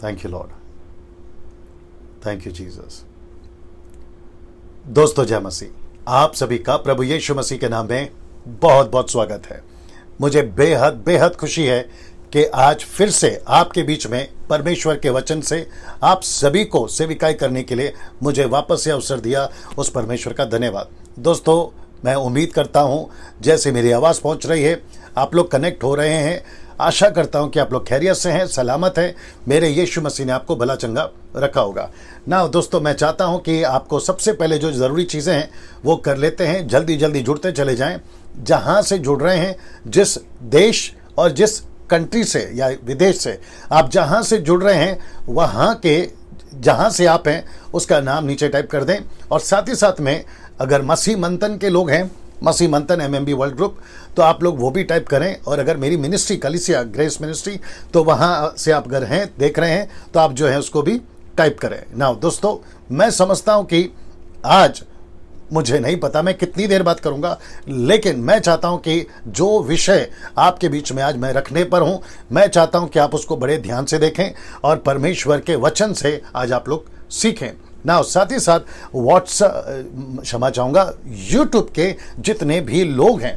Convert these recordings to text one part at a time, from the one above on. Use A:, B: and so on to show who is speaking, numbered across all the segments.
A: Thank you Lord, thank you Jesus. दोस्तों जय मसीह, आप सभी का प्रभु यीशु मसीह के नाम में बहुत बहुत स्वागत है। मुझे बेहद बेहद खुशी है कि आज फिर से आपके बीच में परमेश्वर के वचन से आप सभी को सेविकाई करने के लिए मुझे वापस से अवसर दिया, उस परमेश्वर का धन्यवाद। दोस्तों मैं उम्मीद करता हूं जैसे मेरी आवाज़ पहुंच रही है आप लोग कनेक्ट हो रहे हैं। आशा करता हूं कि आप लोग खैरियत से हैं, सलामत हैं। मेरे यीशु मसीह ने आपको भला चंगा रखा होगा ना। दोस्तों मैं चाहता हूं कि आपको सबसे पहले जो ज़रूरी चीज़ें हैं वो कर लेते हैं। जल्दी जल्दी जुड़ते चले जाएं। जहां से जुड़ रहे हैं, जिस देश और जिस कंट्री से या विदेश से आप जहां से जुड़ रहे हैं, वहां के जहां से आप हैं उसका नाम नीचे टाइप कर दें। और साथ ही साथ में अगर मसीह मंथन के लोग हैं, मसीह मंथन MMB वर्ल्ड ग्रुप, तो आप लोग वो भी टाइप करें। और अगर मेरी मिनिस्ट्री कलीसिया ग्रेस मिनिस्ट्री, तो वहाँ से आप अगर हैं देख रहे हैं तो आप जो है उसको भी टाइप करें ना। दोस्तों मैं समझता हूँ कि आज मुझे नहीं पता मैं कितनी देर बात करूंगा, लेकिन मैं चाहता हूं कि जो विषय आपके बीच में आज मैं रखने पर हूं, मैं चाहता हूं कि आप उसको बड़े ध्यान से देखें और परमेश्वर के वचन से आज आप लोग सीखें ना। साथ ही साथ क्षमा चाहूँगा, यूट्यूब के जितने भी लोग हैं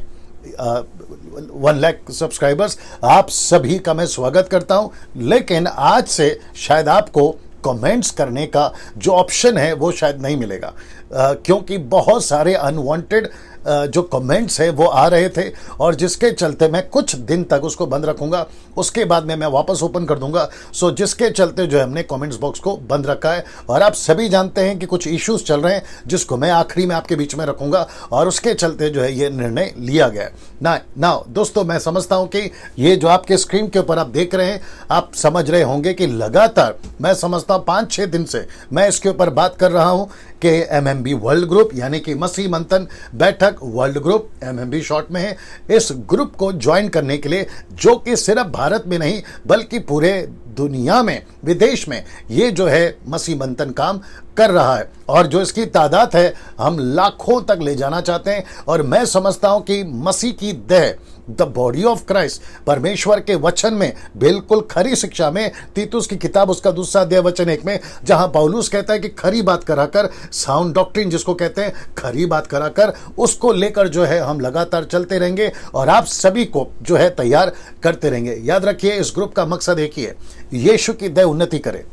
A: 1 लाख सब्सक्राइबर्स, आप सभी का मैं स्वागत करता हूं। लेकिन आज से शायद आपको कमेंट्स करने का जो ऑप्शन है वो शायद नहीं मिलेगा, क्योंकि बहुत सारे अनवांटेड जो कमेंट्स हैं वो आ रहे थे, और जिसके चलते मैं कुछ दिन तक उसको बंद रखूंगा। उसके बाद में मैं वापस ओपन कर दूंगा। सो जिसके चलते जो है हमने कमेंट्स बॉक्स को बंद रखा है। और आप सभी जानते हैं कि कुछ इश्यूज चल रहे हैं जिसको मैं आखिरी में आपके बीच में रखूंगा, और उसके चलते जो है ये निर्णय लिया गया है ना। दोस्तों मैं समझता हूं कि ये जो आपके स्क्रीन के ऊपर आप देख रहे हैं, आप समझ रहे होंगे कि लगातार मैं समझता हूं 5-6 दिन से मैं इसके ऊपर बात कर रहा हूं कि MMB वर्ल्ड ग्रुप यानी कि मसीह मंथन बैठक वर्ल्ड ग्रुप, MMB शॉर्ट में है, इस ग्रुप को ज्वाइन करने के लिए, जो कि सिर्फ भारत में नहीं बल्कि पूरे दुनिया में, विदेश में ये जो है मसीह मंथन काम कर रहा है, और जो इसकी तादाद है हम लाखों तक ले जाना चाहते हैं। और मैं समझता हूं कि मसीह की देह, द बॉडी ऑफ क्राइस्ट, परमेश्वर के वचन में बिल्कुल खरी शिक्षा में, तीतुस की किताब उसका 2 अध्याय वचन 1 में, जहां पौलुस कहता है कि खरी बात कराकर, साउंड डॉक्ट्रिन जिसको कहते हैं, खरी बात कराकर उसको लेकर जो है हम लगातार चलते रहेंगे और आप सभी को जो है तैयार करते रहेंगे। याद रखिए इस ग्रुप का मकसद एक ही है, यीशु की देह उन्नति करे।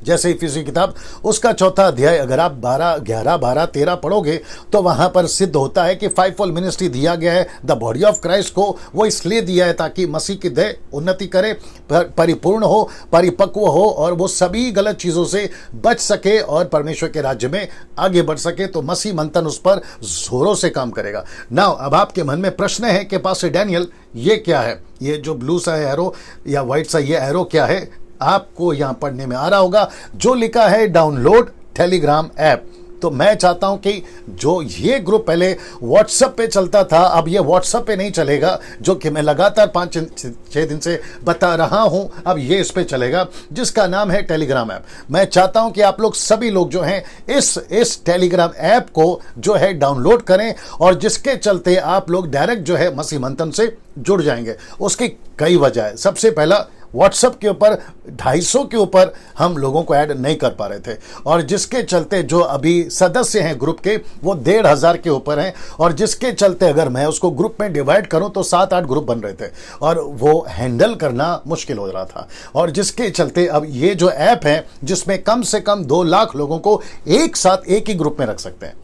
A: जैसे इफिसी किताब उसका 4 अध्याय अगर आप 11, 12, 13 पढ़ोगे तो वहां पर सिद्ध होता है कि 5-fold मिनिस्ट्री दिया गया है द बॉडी ऑफ क्राइस्ट को। वो इसलिए दिया है ताकि मसीह की देह उन्नति करे, परिपूर्ण हो, परिपक्व हो, और वो सभी गलत चीज़ों से बच सके और परमेश्वर के राज्य में आगे बढ़ सके। तो मसीह मंथन उस पर जोरों से काम करेगा ना। अब आपके मन में प्रश्न है कि पास्टर डैनियल ये क्या है, ये जो ब्लू सा एरो या व्हाइट सा ये एरो क्या है? आपको यहां पढ़ने में आ रहा होगा जो लिखा है डाउनलोड टेलीग्राम ऐप। तो मैं चाहता हूं कि जो ये ग्रुप पहले व्हाट्सएप पे चलता था, अब ये व्हाट्सएप पे नहीं चलेगा, जो कि मैं लगातार 5-6 दिन से बता रहा हूं। अब ये इस पे चलेगा जिसका नाम है टेलीग्राम ऐप। मैं चाहता हूं कि आप लोग सभी लोग जो हैं इस टेलीग्राम ऐप को जो है डाउनलोड करें, और जिसके चलते आप लोग डायरेक्ट जो है मसीह मंथन से जुड़ जाएंगे। उसकी कई वजह है। सबसे पहला, व्हाट्सएप के ऊपर 250 के ऊपर हम लोगों को ऐड नहीं कर पा रहे थे, और जिसके चलते जो अभी सदस्य हैं ग्रुप के वो 1,500 के ऊपर हैं, और जिसके चलते अगर मैं उसको ग्रुप में डिवाइड करूं तो 7-8 ग्रुप बन रहे थे, और वो हैंडल करना मुश्किल हो रहा था। और जिसके चलते अब ये जो ऐप है जिसमें कम से कम 2 लाख लोगों को एक साथ एक ही ग्रुप में रख सकते हैं।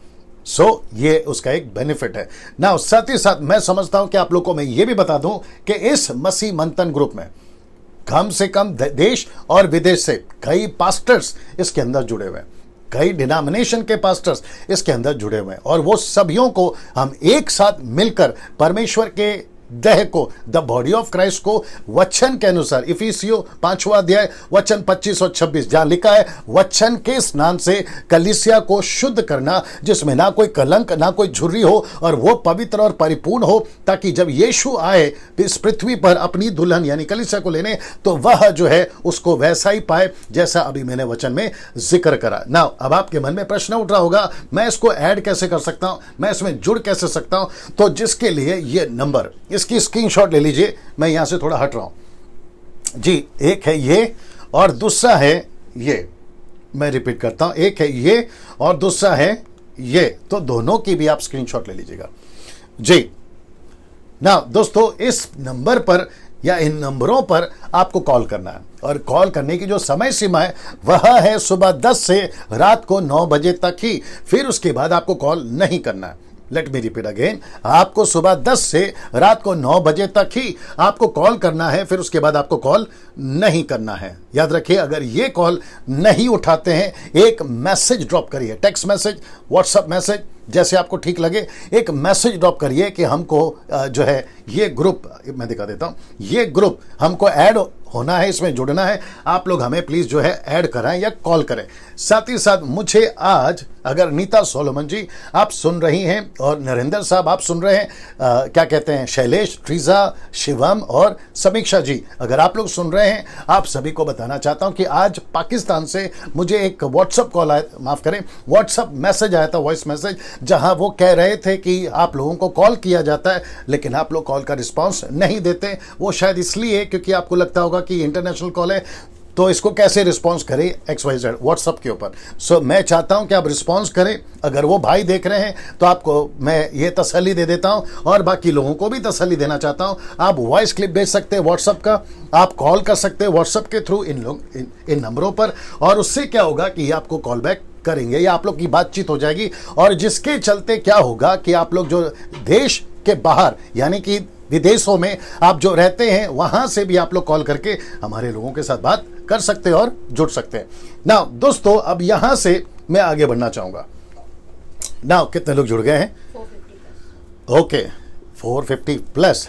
A: ये उसका एक बेनिफिट है ना। साथ ही साथ मैं समझता हूं कि आप लोगों को मैं ये भी बता दूं कि इस मसीह मंथन ग्रुप में कम से कम देश और विदेश से कई पास्टर्स इसके अंदर जुड़े हुए हैं, कई डिनोमिनेशन के पास्टर्स इसके अंदर जुड़े हुए हैं, और वो सभियों को हम एक साथ मिलकर परमेश्वर के देह को, द बॉडी ऑफ क्राइस्ट को वचन के अनुसार, इफिसियों 5वां अध्याय वचन 25 और 26 जहां लिखा है वचन के स्नान से कलीसिया को शुद्ध करना, जिसमें ना कोई कलंक ना कोई झुर्री हो, और वो पवित्र और परिपूर्ण हो, ताकि जब यीशु आए इस पृथ्वी पर अपनी दुल्हन यानी कलीसिया को लेने, तो वह जो है उसको वैसा ही पाए जैसा अभी मैंने वचन में जिक्र करा ना। अब आपके मन में प्रश्न उठ रहा होगा, मैं इसको ऐड कैसे कर सकता हूं, मैं इसमें जुड़ कैसे सकता हूं? तो जिसके लिए ये नंबर, इसकी स्क्रीनशॉट ले लीजिए। मैं यहां से थोड़ा हट रहा हूं जी। एक है ये, और दूसरा है ये, मैं रिपीट करता हूं, एक है ये और दूसरा है ये, तो दोनों की भी आप स्क्रीनशॉट ले लीजिएगा जी। ना दोस्तों, इस नंबर पर या इन नंबरों पर आपको कॉल करना है और कॉल करने की जो समय सीमा है वह है सुबह 10 से रात को 9 बजे तक ही, फिर उसके बाद आपको कॉल नहीं करना है। लेट मी रिपीट अगेन, आपको सुबह 10 से रात को 9 बजे तक ही आपको कॉल करना है, फिर उसके बाद आपको कॉल नहीं करना है। याद रखिए, अगर ये कॉल नहीं उठाते हैं, एक मैसेज ड्रॉप करिए, टेक्स्ट मैसेज, व्हाट्सएप मैसेज, जैसे आपको ठीक लगे, एक मैसेज ड्रॉप करिए कि हमको जो है ये ग्रुप, मैं दिखा देता हूं, ये ग्रुप हमको ऐड होना है, इसमें जुड़ना है, आप लोग हमें प्लीज जो है ऐड कराएं या कॉल करें। साथ ही साथ मुझे आज, अगर नीता सोलोमन जी आप सुन रही हैं और नरेंद्र साहब आप सुन रहे हैं, क्या कहते हैं, शैलेश, ट्रीजा, शिवम और समीक्षा जी, अगर आप लोग सुन रहे हैं, आप सभी को बताना चाहता हूं कि आज पाकिस्तान से मुझे एक व्हाट्सएप कॉल आया, माफ करें, व्हाट्सएप मैसेज आया था, वॉइस मैसेज, जहां वो कह रहे थे कि आप लोगों को कॉल किया जाता है लेकिन आप लोग कॉल का रिस्पांस नहीं देते। वो शायद इसलिए क्योंकि आपको लगता होगा कि इंटरनेशनल कॉल है तो इसको कैसे रिस्पांस करें XYZ व्हाट्सएप के ऊपर। सो मैं चाहता हूं कि आप रिस्पांस करें। अगर वो भाई देख रहे हैं तो आपको मैं ये तसल्ली दे देता हूं और बाकी लोगों को भी तसल्ली देना चाहता हूं। आप वॉइस क्लिप भेज सकते हैं व्हाट्सएप का, आप कॉल कर सकते हैं व्हाट्सएप के थ्रू इन नंबरों पर, और उससे क्या होगा कि आपको कॉल बैक करेंगे या आप लोग की बातचीत हो जाएगी, और जिसके चलते क्या होगा कि आप लोग जो देश के बाहर यानी कि विदेशों में आप जो रहते हैं वहां से भी आप लोग कॉल करके हमारे लोगों के साथ बात कर सकते हैं और जुड़ सकते हैं ना। दोस्तों, अब यहां से मैं आगे बढ़ना चाहूंगा ना। कितने लोग जुड़ गए हैं? 450 ओके, 450 प्लस।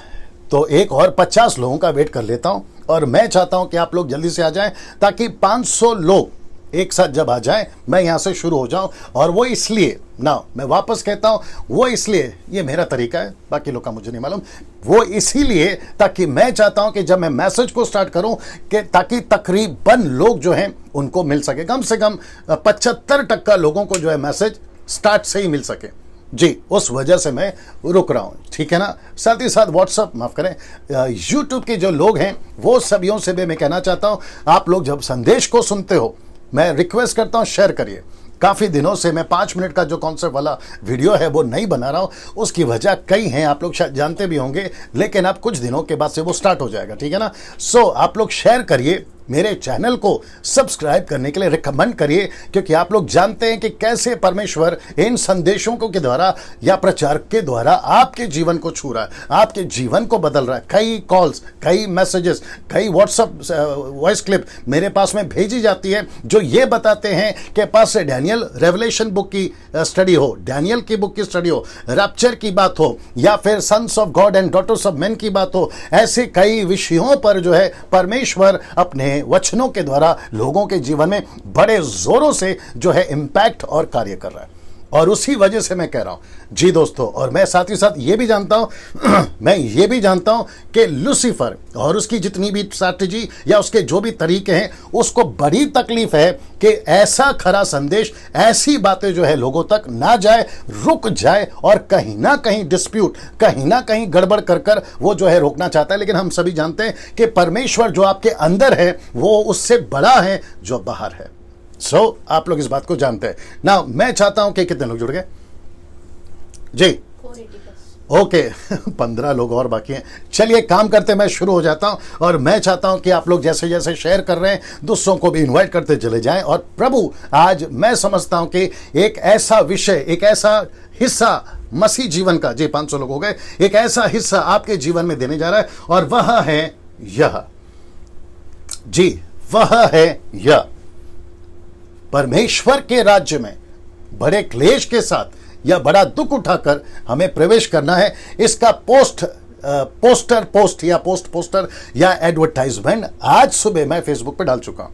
A: तो एक और 50 लोगों का वेट कर लेता हूं और मैं चाहता हूं कि आप लोग जल्दी से आ जाएं ताकि 500 लोग एक साथ जब आ जाए मैं यहां से शुरू हो जाऊं। और वो इसलिए ना, मैं वापस कहता हूं, वो इसलिए, ये मेरा तरीका है, बाकी लोग का मुझे नहीं मालूम, वो इसीलिए ताकि मैं चाहता हूं कि जब मैं मैसेज को स्टार्ट करूं कि ताकि तकरीबन लोग जो हैं उनको मिल सके, कम से कम 75% लोगों को जो है मैसेज स्टार्ट से ही मिल सके जी। उस वजह से मैं रुक रहा हूं, ठीक है ना। साथ ही साथ व्हाट्सएप, माफ करें, यूट्यूब के जो लोग हैं वो सभियों से भी मैं कहना चाहता हूं, आप लोग जब संदेश को सुनते हो, मैं रिक्वेस्ट करता हूं शेयर करिए। काफ़ी दिनों से मैं 5 मिनट का जो कॉन्सेप्ट वाला वीडियो है वो नहीं बना रहा हूं, उसकी वजह कई हैं, आप लोग शायद जानते भी होंगे, लेकिन अब कुछ दिनों के बाद से वो स्टार्ट हो जाएगा, ठीक है ना। सो आप लोग शेयर करिए, मेरे चैनल को सब्सक्राइब करने के लिए रिकमेंड करिए, क्योंकि आप लोग जानते हैं कि कैसे परमेश्वर इन संदेशों को के द्वारा या प्रचार के द्वारा आपके जीवन को छू रहा है, आपके जीवन को बदल रहा है। कई कॉल्स, कई मैसेजेस, कई व्हाट्सएप वॉइस क्लिप मेरे पास में भेजी जाती है जो ये बताते हैं कि पास से डैनियल रेवलेशन बुक की स्टडी हो, डैनियल की बुक की स्टडी हो, रैप्चर की बात हो, या फिर sons of God and daughters of man की बात हो, ऐसे कई विषयों पर जो है परमेश्वर अपने वचनों के द्वारा लोगों के जीवन में बड़े जोरों से जो है इंपैक्ट और कार्य कर रहा है। और उसी वजह से मैं कह रहा हूं जी दोस्तों। और मैं साथ ही साथ ये भी जानता हूं मैं ये भी जानता हूं कि लूसीफर और उसकी जितनी भी स्ट्रैटेजी या उसके जो भी तरीके हैं, उसको बड़ी तकलीफ है कि ऐसा खरा संदेश, ऐसी बातें जो है लोगों तक ना जाए, रुक जाए, और कहीं ना कहीं डिस्प्यूट, कहीं ना कहीं गड़बड़ कर कर वो जो है रोकना चाहता है। लेकिन हम सभी जानते हैं कि परमेश्वर जो आपके अंदर है वो उससे बड़ा है जो बाहर है। आप लोग इस बात को जानते हैं ना। मैं चाहता हूं कि कितने लोग जुड़ गए जी? 480 ओके 15 लोग और बाकी हैं। चलिए काम करते, मैं शुरू हो जाता हूं। और मैं चाहता हूं कि आप लोग जैसे जैसे शेयर कर रहे हैं दूसरों को भी इनवाइट करते चले जाएं। और प्रभु आज मैं समझता हूं कि एक ऐसा विषय, एक ऐसा हिस्सा मसीह जीवन का, जी 500 लोग हो गए, एक ऐसा हिस्सा आपके जीवन में देने जा रहा है, और वह है यह जी, वह है यह परमेश्वर के राज्य में बड़े क्लेश के साथ या बड़ा दुख उठाकर हमें प्रवेश करना है। इसका पोस्टर या एडवर्टाइजमेंट आज सुबह मैं फेसबुक पे डाल चुका हूं,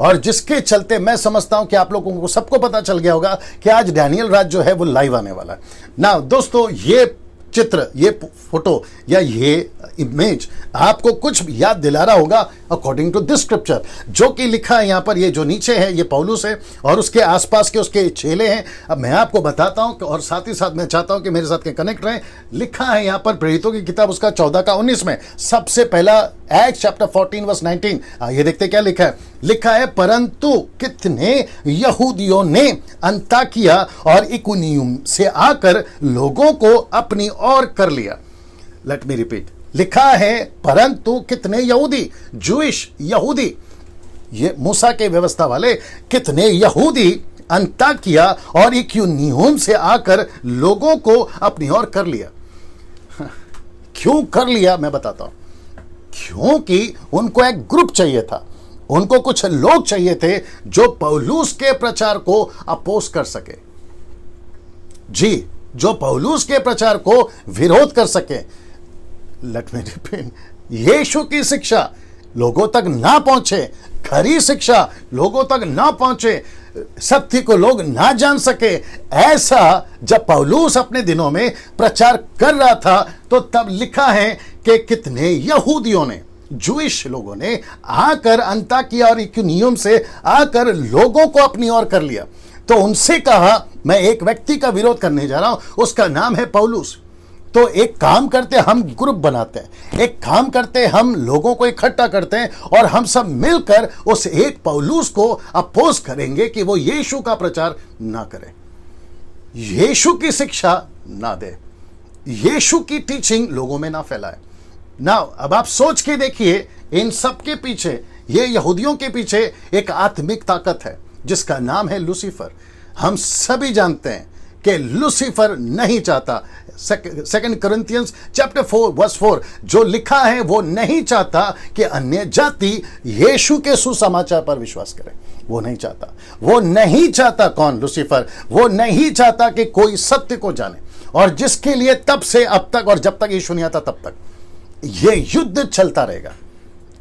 A: और जिसके चलते मैं समझता हूं कि आप लोगों को सबको पता चल गया होगा कि आज डैनियल राज जो है वो लाइव आने वाला है ना। दोस्तों, ये चित्र, ये फोटो या ये इमेज आपको कुछ याद दिला रहा होगा अकॉर्डिंग टू दिस स्क्रिप्चर, जो कि लिखा है यहां पर। ये जो नीचे है ये पौलुस है और उसके आसपास के उसके चेले हैं। अब मैं आपको बताता हूं और साथ ही साथ मैं चाहता हूं कि मेरे साथ के कनेक्ट रहें। लिखा है यहां पर प्रेरितों की किताब उसका 14 का 19 में सबसे पहला एक्ट चैप्टर 14 वर्स 19, ये देखते क्या लिखा है। लिखा है, परंतु कितने यहूदियों ने अंताकिया और इकुनियुम से आकर लोगों को अपनी ओर कर लिया। लेट मी रिपीट, लिखा है परंतु कितने यहूदी, जूइश यहूदी, ये मूसा के व्यवस्था वाले कितने यहूदी अंताकिया और इकुनियुम से आकर लोगों को अपनी ओर कर लिया। क्यों कर लिया मैं बताता हूं। क्योंकि उनको एक ग्रुप चाहिए था, उनको कुछ लोग चाहिए थे जो पौलुस के प्रचार को अपोज कर सके। जी, जो पौलुस के प्रचार को विरोध कर सके। लेट मी रिपीट, यीशु की शिक्षा लोगों तक ना पहुंचे, खरी शिक्षा लोगों तक ना पहुंचे, सत्य को लोग ना जान सके, ऐसा जब पौलुस अपने दिनों में प्रचार कर रहा था तो तब लिखा है कि कितने यहूदियों ने, जूइश लोगों ने आकर अंताकिया और इकुनियुम से आकर लोगों को अपनी ओर कर लिया। तो उनसे कहा, मैं एक व्यक्ति का विरोध करने जा रहा हूं, उसका नाम है पौलुस। तो एक काम करते, हम ग्रुप बनाते हैं, एक काम करते, हम लोगों को इकट्ठा करते हैं और हम सब मिलकर उस एक पौलुस को अपोज करेंगे कि वो यीशु का प्रचार ना करे, यीशु की शिक्षा ना दे, यीशु की टीचिंग लोगों में ना फैलाए। ना, अब आप सोच के देखिए, इन सब के पीछे, ये यहूदियों के पीछे एक आत्मिक ताकत है जिसका नाम है लूसीफर। हम सभी जानते हैं कि लूसीफर नहीं चाहता, सेकंड कोरिंथियंस चैप्टर 4 वर्स 4 जो लिखा है, वो नहीं चाहता कि अन्य जाति यीशु के सुसमाचार पर विश्वास करें। वो नहीं चाहता, वो नहीं चाहता। कौन? लूसीफर। वो नहीं चाहता कि कोई सत्य को जाने, और जिसके लिए तब से अब तक और जब तक यीशु नहीं आता तब तक ये युद्ध चलता रहेगा।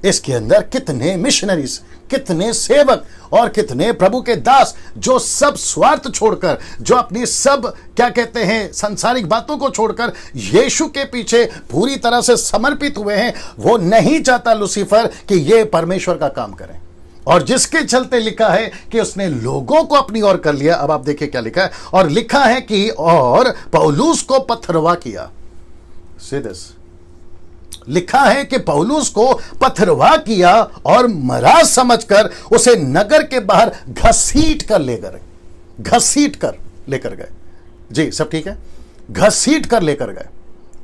A: इसके अंदर कितने मिशनरीज, कितने सेवक और कितने प्रभु के दास जो सब स्वार्थ छोड़कर, जो अपनी सब क्या कहते हैं सांसारिक बातों को छोड़कर यीशु के पीछे पूरी तरह से समर्पित हुए हैं। वो नहीं चाहता लूसीफर कि ये परमेश्वर का काम करें, और जिसके चलते लिखा है कि उसने लोगों को अपनी ओर कर लिया। अब आप देखिए क्या लिखा है, और लिखा है कि और पौलुस को पथरवा किया। सीधे लिखा है कि पौलुस को पथरवा किया और मरा समझकर उसे नगर के बाहर घसीट कर लेकर गए। जी, सब ठीक है, घसीट कर लेकर गए।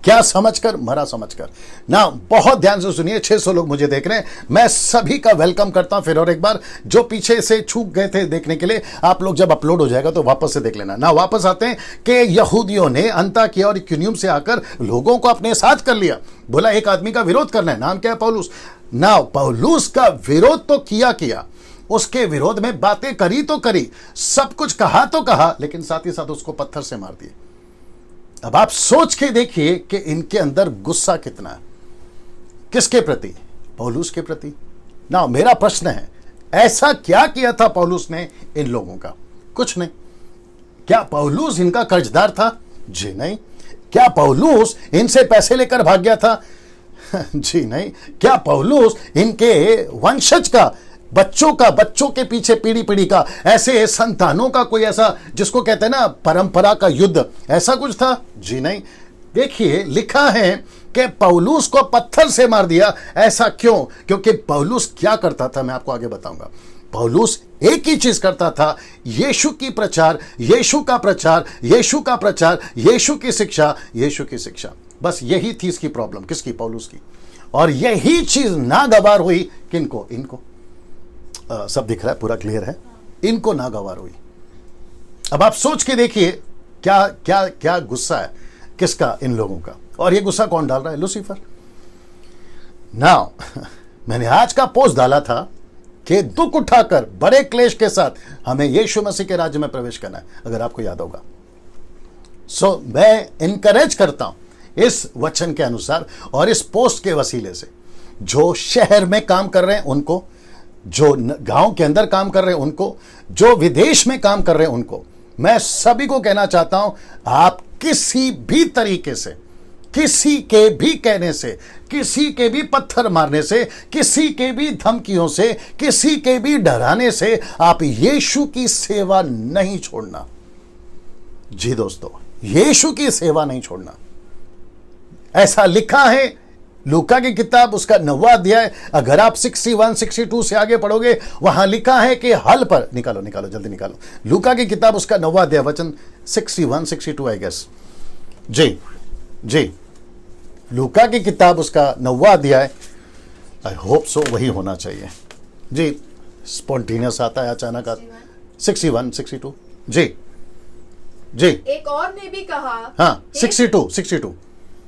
A: क्या समझकर? मरा समझकर। ना, बहुत ध्यान से सुनिए, 600 लोग मुझे देख रहे हैं, मैं सभी का वेलकम करता हूं। फिर और एक बार, जो पीछे से चूक गए थे देखने के लिए, आप लोग जब अपलोड हो जाएगा तो वापस से देख लेना। ना, वापस आते हैं कि यहूदियों ने अंताकिया और इकुनियुम से आकर लोगों को अपने साथ कर लिया। बोला एक आदमी का विरोध करना है, नाम क्या है? पौलुस। ना, पौलुस का विरोध तो किया, उसके विरोध में बातें करी तो करी, सब कुछ कहा तो कहा, लेकिन साथ ही साथ उसको पत्थर से मार दिए। अब आप सोच के देखिए कि इनके अंदर गुस्सा कितना है। किसके प्रति? पौलुस के प्रति। ना, मेरा प्रश्न है, ऐसा क्या किया था पौलुस ने इन लोगों का? कुछ नहीं। क्या पौलुस इनका कर्जदार था? जी नहीं। क्या पौलुस इनसे पैसे लेकर भाग गया था? जी नहीं। क्या पौलुस इनके वंशज का, बच्चों के पीछे पीढ़ी का, ऐसे संतानों का कोई ऐसा जिसको कहते हैं ना परंपरा का युद्ध, ऐसा कुछ था? जी नहीं। देखिए लिखा है कि पौलुस को पत्थर से मार दिया। ऐसा क्यों? क्योंकि पौलुस क्या करता था, मैं आपको आगे बताऊंगा। पौलुस एक ही चीज करता था, यीशु की प्रचार, यीशु का प्रचार, यीशु का प्रचार, यीशु की शिक्षा, यीशु की शिक्षा। बस यही थी इसकी प्रॉब्लम। किसकी? पौलुस की। और यही चीज नागवार हुई किनको? इनको। सब दिख रहा है, पूरा क्लियर है। इनको नागवार हुई। अब आप सोच के देखिए क्या क्या क्या गुस्सा है किसका? इन लोगों का। और ये गुस्सा कौन डाल रहा है? लूसीफर। नाउ मैंने आज का पोस्ट डाला था कि दुख उठाकर बड़े क्लेश के साथ हमें यीशु मसीह के राज्य में प्रवेश करना है, अगर आपको याद होगा। सो मैं इनकरेज करता हूं इस वचन के अनुसार और इस पोस्ट के वसीले से, जो शहर में काम कर रहे हैं उनको, जो गांव के अंदर काम कर रहे हैं उनको, जो विदेश में काम कर रहे हैं उनको, मैं सभी को कहना चाहता हूं, आप किसी भी तरीके से, किसी के भी कहने से, किसी के भी पत्थर मारने से, किसी के भी धमकियों से, किसी के भी डराने से आप यीशु की सेवा नहीं छोड़ना। जी दोस्तों, यीशु की सेवा नहीं छोड़ना। ऐसा लिखा है लूका की किताब उसका 9वां अध्याय, अगर आप 61 62 से आगे पढ़ोगे, वहां लिखा है कि हल पर, निकालो निकालो जल्दी निकालो, लूका की किताब उसका 9वां अध्याय वचन 61 62 आई गेस, जी जी, लूका की किताब उसका 9वां अध्याय, आई होप सो वही होना चाहिए जी, स्पॉन्टेनियस आता है अचानक, 61 62 जी जी।
B: एक और ने भी कहा,
A: हाँ 62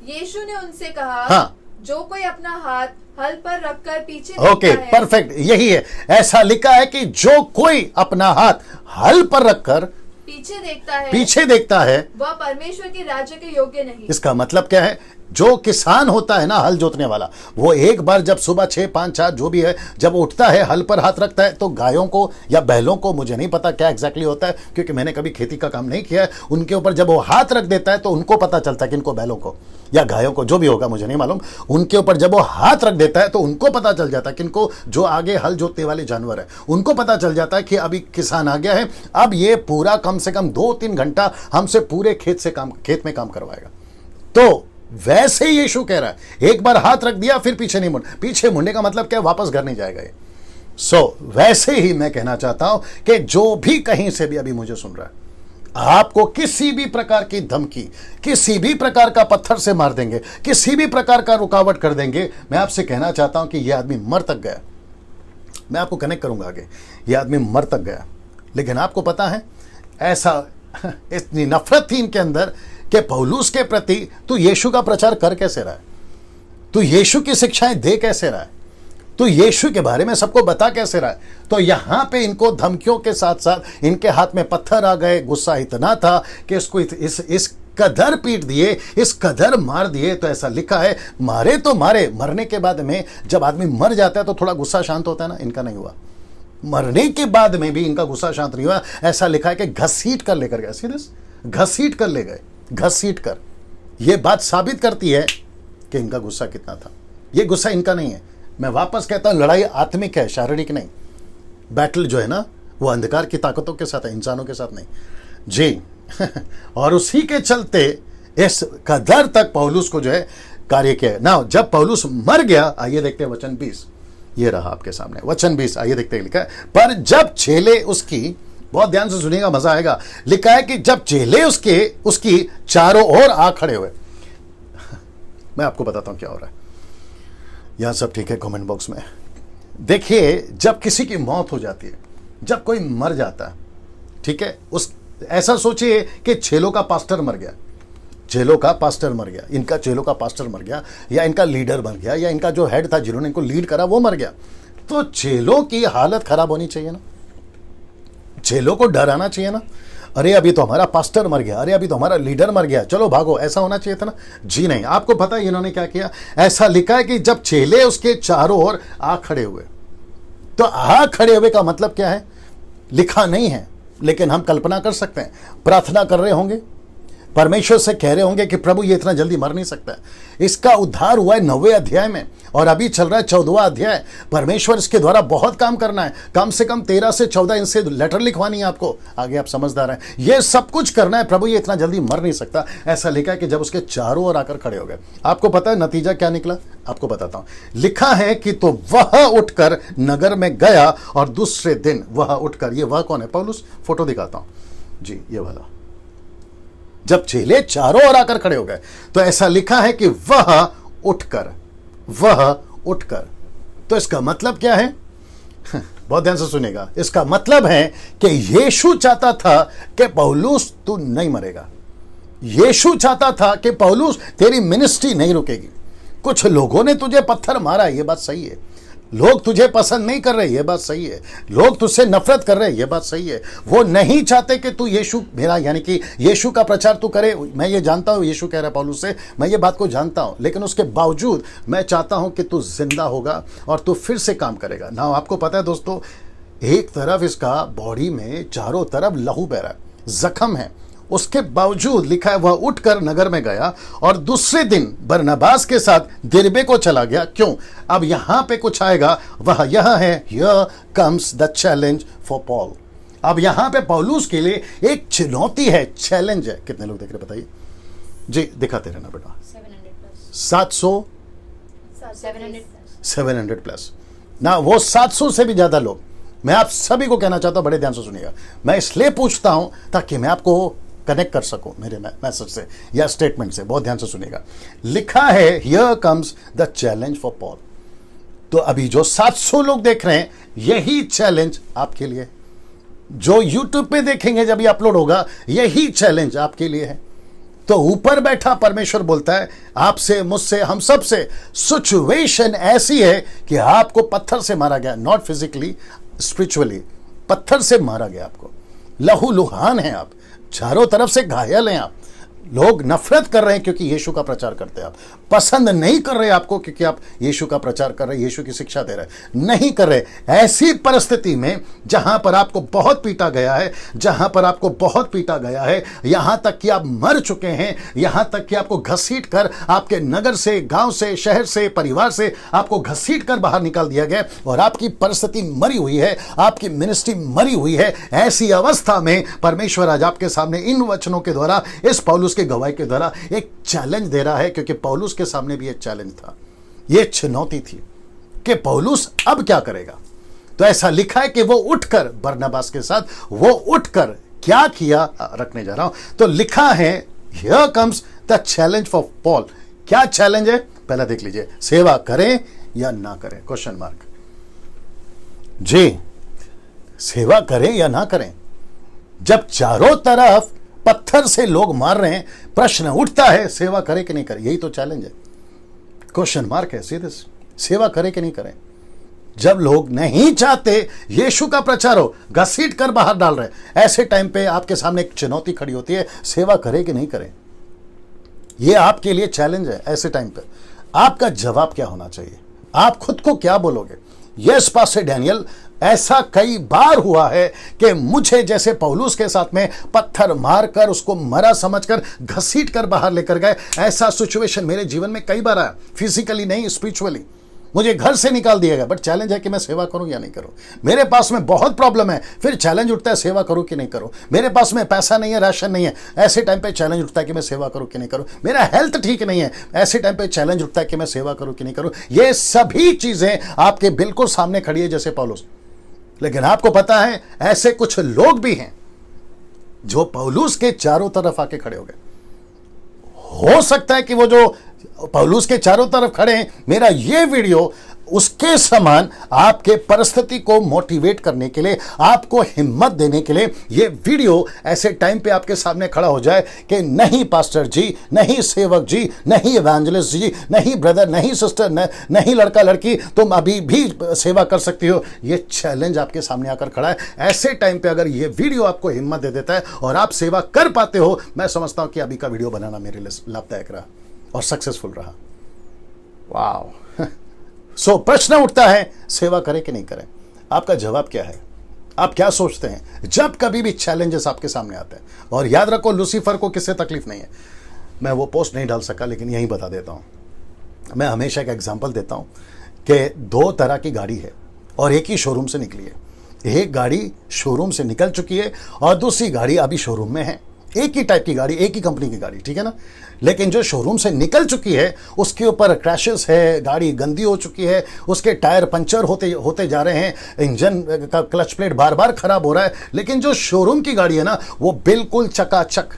B: यीशु ने उनसे कहा,
A: हाँ,
B: जो कोई अपना हाथ हल पर रखकर पीछे
A: ओके
B: देखता है,
A: परफेक्ट, यही है, ऐसा लिखा है कि जो कोई अपना हाथ हल पर रखकर पीछे देखता है
B: वह परमेश्वर के राज्य के योग्य नहीं।
A: इसका मतलब क्या है, जो किसान होता है ना, हल जोतने वाला, वो एक बार जब सुबह 6 5 4 जो भी है, जब उठता है हल पर हाथ रखता है, तो गायों को या बैलों को, मुझे नहीं पता क्या एग्जैक्टली होता है क्योंकि मैंने कभी खेती का काम नहीं किया है, उनके ऊपर जब वो हाथ रख देता है तो उनको पता चलता है कि इनको, बैलों को या गायों को, जो भी होगा मुझे नहीं मालूम, उनके ऊपर जब वो हाथ रख देता है तो उनको पता चल जाता है कि इनको, जो आगे हल जोतने वाले जानवर है, उनको पता चल जाता है कि अभी किसान आ गया है, अब ये पूरा कम से कम 2-3 घंटा हमसे पूरे खेत में काम करवाएगा। तो वैसे ही यीशु कह रहा है, एक बार हाथ रख दिया फिर पीछे नहीं मुड़, पीछे मुड़ने का मतलब क्या, वापस घर नहीं जाएगा ये। वैसे ही मैं कहना चाहता हूं कि जो भी कहीं से भी अभी मुझे सुन रहा है, आपको किसी भी प्रकार की धमकी, किसी भी प्रकार का पत्थर से मार देंगे, किसी भी प्रकार का रुकावट कर देंगे, मैं आपसे कहना चाहता हूं कि यह आदमी मर तक गया। मैं आपको कनेक्ट करूंगा आगे, यह आदमी मर तक गया, लेकिन आपको पता है ऐसा इतनी नफरत थी इनके अंदर कि पौलुस के प्रति तू यीशु का प्रचार कर कैसे रहा है, तू यीशु की शिक्षाएं दे कैसे रहा है, तू यीशु के बारे में सबको बता कैसे रहा है। तो यहां पे इनको धमकियों के साथ साथ इनके हाथ में पत्थर आ गए, गुस्सा इतना था कि इसको इस कदर पीट दिए, इस कदर मार दिए। तो ऐसा लिखा है, मारे तो मारे, मरने के बाद में जब आदमी मर जाता है तो थोड़ा गुस्सा शांत होता है ना, इनका नहीं हुआ, मरने के बाद में भी इनका गुस्सा शांत नहीं हुआ। ऐसा लिखा है कि घसीट कर लेकर गए, सीरियस घसीट कर ले गए, घसीट कर। यह बात साबित करती है कि इनका गुस्सा कितना था। यह गुस्सा इनका नहीं है, मैं वापस कहता हूं, लड़ाई आत्मिक है, शारीरिक नहीं। बैटल जो है ना, वो अंधकार की ताकतों के साथ है, इंसानों के साथ नहीं जी। और उसी के चलते इस कदर तक पौलुस को जो है कार्य किया ना। जब पौलुस मर गया, आइए देखते हैं वचन 20, ये रहा आपके सामने वचन 20, आइए देखते हैं। लिखा है, पर जब चेले उसकी, बहुत ध्यान से सुनिएगा, मजा आएगा। लिखा है कि जब चेले उसकी चारों ओर आ खड़े हुए। मैं आपको बताता हूं क्या हो रहा है यहां, सब ठीक है कमेंट बॉक्स में। देखिए, जब किसी की मौत हो जाती है, जब कोई मर जाता है, ठीक है, ऐसा सोचिए कि चेलों का पास्टर मर गया, चेलों का पास्टर मर गया, इनका चेलों का पास्टर मर गया, या इनका लीडर मर गया, या इनका जो हेड था जिन्होंने इनको लीड करा वो मर गया, तो चेलों की हालत खराब होनी चाहिए ना, चेलों को डर आना चाहिए ना। अरे अभी तो हमारा पास्टर मर गया, अरे अभी तो हमारा लीडर मर गया, चलो भागो, ऐसा होना चाहिए था ना। जी नहीं, आपको पता है इन्होंने क्या किया। ऐसा लिखा है कि जब चेले उसके चारों ओर आ खड़े हुए, तो आ खड़े हुए का मतलब क्या है, लिखा नहीं है, लेकिन हम कल्पना कर सकते हैं। प्रार्थना कर रहे होंगे, परमेश्वर से कह रहे होंगे कि प्रभु ये इतना जल्दी मर नहीं सकता है। इसका उद्धार हुआ है 9वें अध्याय में और अभी चल रहा है 14वां अध्याय। परमेश्वर इसके द्वारा बहुत काम करना है, कम से कम 13 से 14 इनसे लेटर लिखवानी है आपको, आगे आप समझदार हैं, ये सब कुछ करना है। प्रभु ये इतना जल्दी मर नहीं सकता। ऐसा लिखा है कि जब उसके चारों ओर आकर खड़े हो गए, आपको पता है नतीजा क्या निकला, आपको बताता हूं। लिखा है कि तो वह उठकर नगर में गया और दूसरे दिन वह उठकर, ये वह कौन है, पौलुस, फोटो दिखाता हूं जी, ये वाला। जब चेले चारों ओर आकर खड़े हो गए, तो ऐसा लिखा है कि वह उठकर, तो इसका मतलब क्या है, बहुत ध्यान से सुनेगा। इसका मतलब है कि यीशु चाहता था कि पौलुस तू नहीं मरेगा, यीशु चाहता था कि पौलुस तेरी मिनिस्ट्री नहीं रुकेगी। कुछ लोगों ने तुझे पत्थर मारा, ये बात सही है, लोग तुझे पसंद नहीं कर रहे, ये बात सही है, लोग तुझसे नफरत कर रहे, ये बात सही है। वो नहीं चाहते कि तू यीशु मेरा, यानी कि यीशु का प्रचार तू करे। मैं ये जानता हूं, यीशु कह रहा है पौलुस से, मैं ये बात को जानता हूं, लेकिन उसके बावजूद मैं चाहता हूं कि तू जिंदा होगा और तू फिर से काम करेगा ना। आपको पता है दोस्तों, एक तरफ इसका बॉडी में चारों तरफ लहू बह रहा है, जख्म है, उसके बावजूद लिखा है वह उठकर नगर में गया और दूसरे दिन बरनबास के साथ दिरबे को चला गया। क्यों? अब यहां पे कुछ आएगा, वह यह है, here comes the challenge for Paul. अब यहां पे पौलुस के लिए एक चुनौती है, चैलेंज है। कितने लोग देख रहे बताइए जी, दिखाते रहना बेटा। 700 700 प्लस ना, वो 700 से भी ज्यादा लोग। मैं आप सभी को कहना चाहता हूं, बड़े ध्यान से सुनिएगा। मैं इसलिए पूछता हूं ताकि मैं आपको कनेक्ट कर सकूं मेरे मैसेज से या स्टेटमेंट से। बहुत ध्यान से सुनिएगा। लिखा है, here comes the challenge for Paul. तो अभी जो 700 लोग देख रहे हैं, यही चैलेंज आपके लिए। जो यूट्यूब पे देखेंगे जब ये अपलोड होगा, यही चैलेंज आपके लिए है। तो ऊपर बैठा परमेश्वर बोलता है आपसे, मुझसे, हम सब से, सिचुएशन ऐसी है कि आपको पत्थर से मारा गया, नॉट फिजिकली, स्पिरिचुअली। पत्थर से मारा गया आपको, लहूलुहान है आप, चारों तरफ से घायल हैं आप। लोग नफरत कर रहे हैं क्योंकि यीशु का प्रचार करते हैं आप। पसंद नहीं कर रहे आपको क्योंकि आप यीशु का प्रचार कर रहे हैं, यीशु की शिक्षा दे रहे हैं, नहीं कर रहे। ऐसी परिस्थिति में जहां पर आपको बहुत पीटा गया है, जहां पर आपको बहुत पीटा गया है, यहां तक कि आप मर चुके हैं, यहां तक कि आपको घसीट कर आपके नगर से, गांव से, शहर से, परिवार से आपको घसीट कर बाहर निकाल दिया गया और आपकी परिस्थिति मरी हुई है, आपकी मिनिस्ट्री मरी हुई है। ऐसी अवस्था में परमेश्वर आज आपके सामने इन वचनों के द्वारा, इस पौलुस के गवाही के द्वारा एक चैलेंज दे रहा है, क्योंकि पौलुस के सामने भी एक चैलेंज था, ये चुनौती थी कि पौलुस अब क्या करेगा। तो ऐसा लिखा है कि वो उठकर, बरनबास के साथ वो उठकर क्या किया, रखने जा रहा हूं। तो लिखा है, here comes the challenge for Paul. क्या चैलेंज है पहला देख लीजिए, सेवा करें या ना करें, क्वेश्चन मार्क। जी, सेवा करें या ना करें। जब चारों तरफ पत्थर से लोग मार रहे हैं, प्रश्न उठता है सेवा करे कि नहीं करे। यही तो चैलेंज है, क्वेश्चन मार्क है सीधे, सेवा करे कि नहीं करें। जब लोग नहीं चाहते यीशु का प्रचार हो, घसीट कर बाहर डाल रहे, ऐसे टाइम पे आपके सामने एक चुनौती खड़ी होती है, सेवा करे कि नहीं करें। यह आपके लिए चैलेंज है। ऐसे टाइम पे आपका जवाब क्या होना चाहिए, आप खुद को क्या बोलोगे। यस पास्टर डैनियल, ऐसा कई बार हुआ है कि मुझे जैसे पौलुस के साथ में पत्थर मारकर उसको मरा समझकर घसीट कर बाहर लेकर गए, ऐसा सिचुएशन मेरे जीवन में कई बार आया। फिजिकली नहीं, स्पिरिचुअली मुझे घर से निकाल दिया गया, बट चैलेंज है कि मैं सेवा करूं या नहीं करूं। मेरे पास में बहुत प्रॉब्लम है, फिर चैलेंज उठता है सेवा करूं कि नहीं करूं। मेरे पास में पैसा नहीं है, राशन नहीं है, ऐसे टाइम पे चैलेंज उठता है कि मैं सेवा करूं कि नहीं करूं। मेरा हेल्थ ठीक नहीं है, ऐसे टाइम पे चैलेंज उठता है कि मैं सेवा करूं कि नहीं करूं। ये सभी चीजें आपके बिल्कुल सामने खड़ी है जैसे पौलुस। लेकिन आपको पता है ऐसे कुछ लोग भी हैं जो पौलुस के चारों तरफ आके खड़े हो गए। हो सकता है कि वो जो पौलुस के चारों तरफ खड़े हैं, मेरा ये वीडियो उसके समान आपके परिस्थिति को मोटिवेट करने के लिए, आपको हिम्मत देने के लिए ये वीडियो ऐसे टाइम पे आपके सामने खड़ा हो जाए कि नहीं पास्टर जी, नहीं सेवक जी, नहीं इवेंजलिस्ट जी, नहीं ब्रदर, नहीं सिस्टर, नहीं लड़का लड़की, तुम अभी भी सेवा कर सकती हो। ये चैलेंज आपके सामने आकर खड़ा है। ऐसे टाइम पे अगर ये वीडियो आपको हिम्मत दे देता है और आप सेवा कर पाते हो, मैं समझता हूं कि अभी का वीडियो बनाना मेरे लिए लाभदायक रहा और सक्सेसफुल रहा। वाह। सो प्रश्न उठता है सेवा करें कि नहीं करें। आपका जवाब क्या है, आप क्या सोचते हैं जब कभी भी चैलेंजेस आपके सामने आते हैं। और याद रखो, लूसीफर को किससे तकलीफ नहीं है। मैं वो पोस्ट नहीं डाल सका, लेकिन यही बता देता हूं। मैं हमेशा एक एग्जांपल देता हूं कि दो तरह की गाड़ी है और एक ही शोरूम से निकली है। एक गाड़ी शोरूम से निकल चुकी है और दूसरी गाड़ी अभी शोरूम में है। एक ही टाइप की गाड़ी, एक ही कंपनी की गाड़ी, ठीक है ना। लेकिन जो शोरूम से निकल चुकी है उसके ऊपर क्रैशेस है, गाड़ी गंदी हो चुकी है, उसके टायर पंचर होते जा रहे हैं, इंजन का क्लच प्लेट बार बार खराब हो रहा है। लेकिन जो शोरूम की गाड़ी है ना, वो बिल्कुल चकाचक,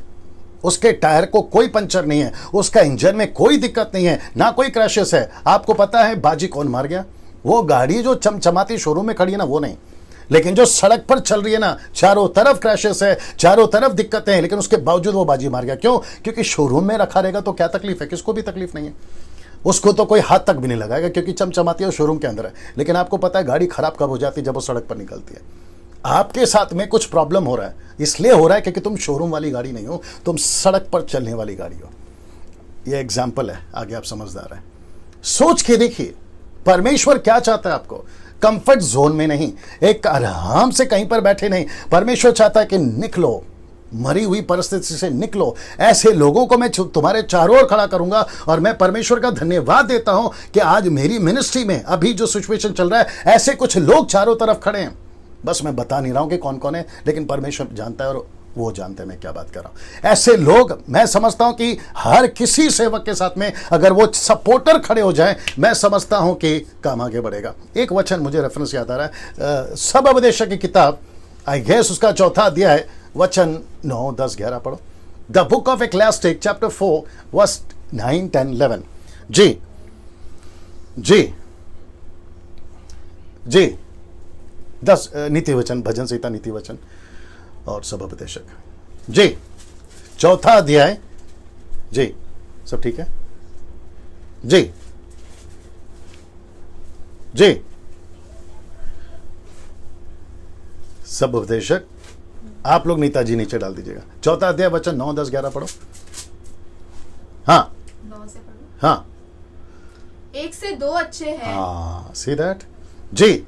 A: उसके टायर को कोई पंचर नहीं है, उसका इंजन में कोई दिक्कत नहीं है, ना कोई क्रैशेस है। आपको पता है बाजी कौन मार गया? वो गाड़ी जो चमचमाती शोरूम में खड़ी है ना, वो नहीं। लेकिन जो सड़क पर चल रही है ना, चारों तरफ क्रैशेस है, चारों तरफ दिक्कतें हैं, लेकिन उसके बावजूद वो बाजी मार गया। क्यों? क्योंकि शोरूम में रखा रहेगा तो क्या तकलीफ है, किसको भी तकलीफ नहीं है, उसको तो कोई हाथ तक भी नहीं लगाएगा क्योंकि चमचमाती है, शोरूम के अंदर है। लेकिन आपको पता है गाड़ी खराब कब हो जाती है? जब वो सड़क पर निकलती है। आपके साथ में कुछ प्रॉब्लम हो रहा है, इसलिए हो रहा है क्योंकि तुम शोरूम वाली गाड़ी नहीं हो, तुम सड़क पर चलने वाली गाड़ी हो। ये एग्जाम्पल है, आगे आप समझदार हैं। सोच के देखिए परमेश्वर क्या चाहता है आपको। कंफर्ट जोन में नहीं, एक आराम से कहीं पर बैठे नहीं। परमेश्वर चाहता है कि निकलो, मरी हुई परिस्थिति से निकलो। ऐसे लोगों को मैं तुम्हारे चारों ओर खड़ा करूंगा। और मैं परमेश्वर का धन्यवाद देता हूं कि आज मेरी मिनिस्ट्री में अभी जो सिचुएशन चल रहा है, ऐसे कुछ लोग चारों तरफ खड़े हैं। बस मैं बता नहीं रहा हूं कि कौन कौन है, लेकिन परमेश्वर जानता है और वो जानते हैं मैं क्या बात कर रहा हूं। ऐसे लोग, मैं समझता हूं कि हर किसी सेवक के साथ में अगर वो सपोर्टर खड़े हो जाए, मैं समझता हूं कि काम आगे बढ़ेगा। एक वचन मुझे रेफरेंस याद आ रहा है, सब उपदेशक की किताब, आई गेस उसका 4 अध्याय वचन 9, 10, 11 पढ़ो। The book of Ecclesiastes chapter 4 verse 9, 10, 11। जी जी जी 10 नीति वचन, भजन संहिता नीति वचन और सब उपदेशक। जी 4 अध्याय। जी सब ठीक है। जी जी सब उपदेशक, आप लोग नेताजी नीचे डाल दीजिएगा। 4 अध्याय वचन 9, 10, 11 पढ़ो। हाँ
B: 9 से पढ़ो।
A: हाँ
B: 1 से 2 अच्छे हैं।
A: हाँ, सी दैट। जी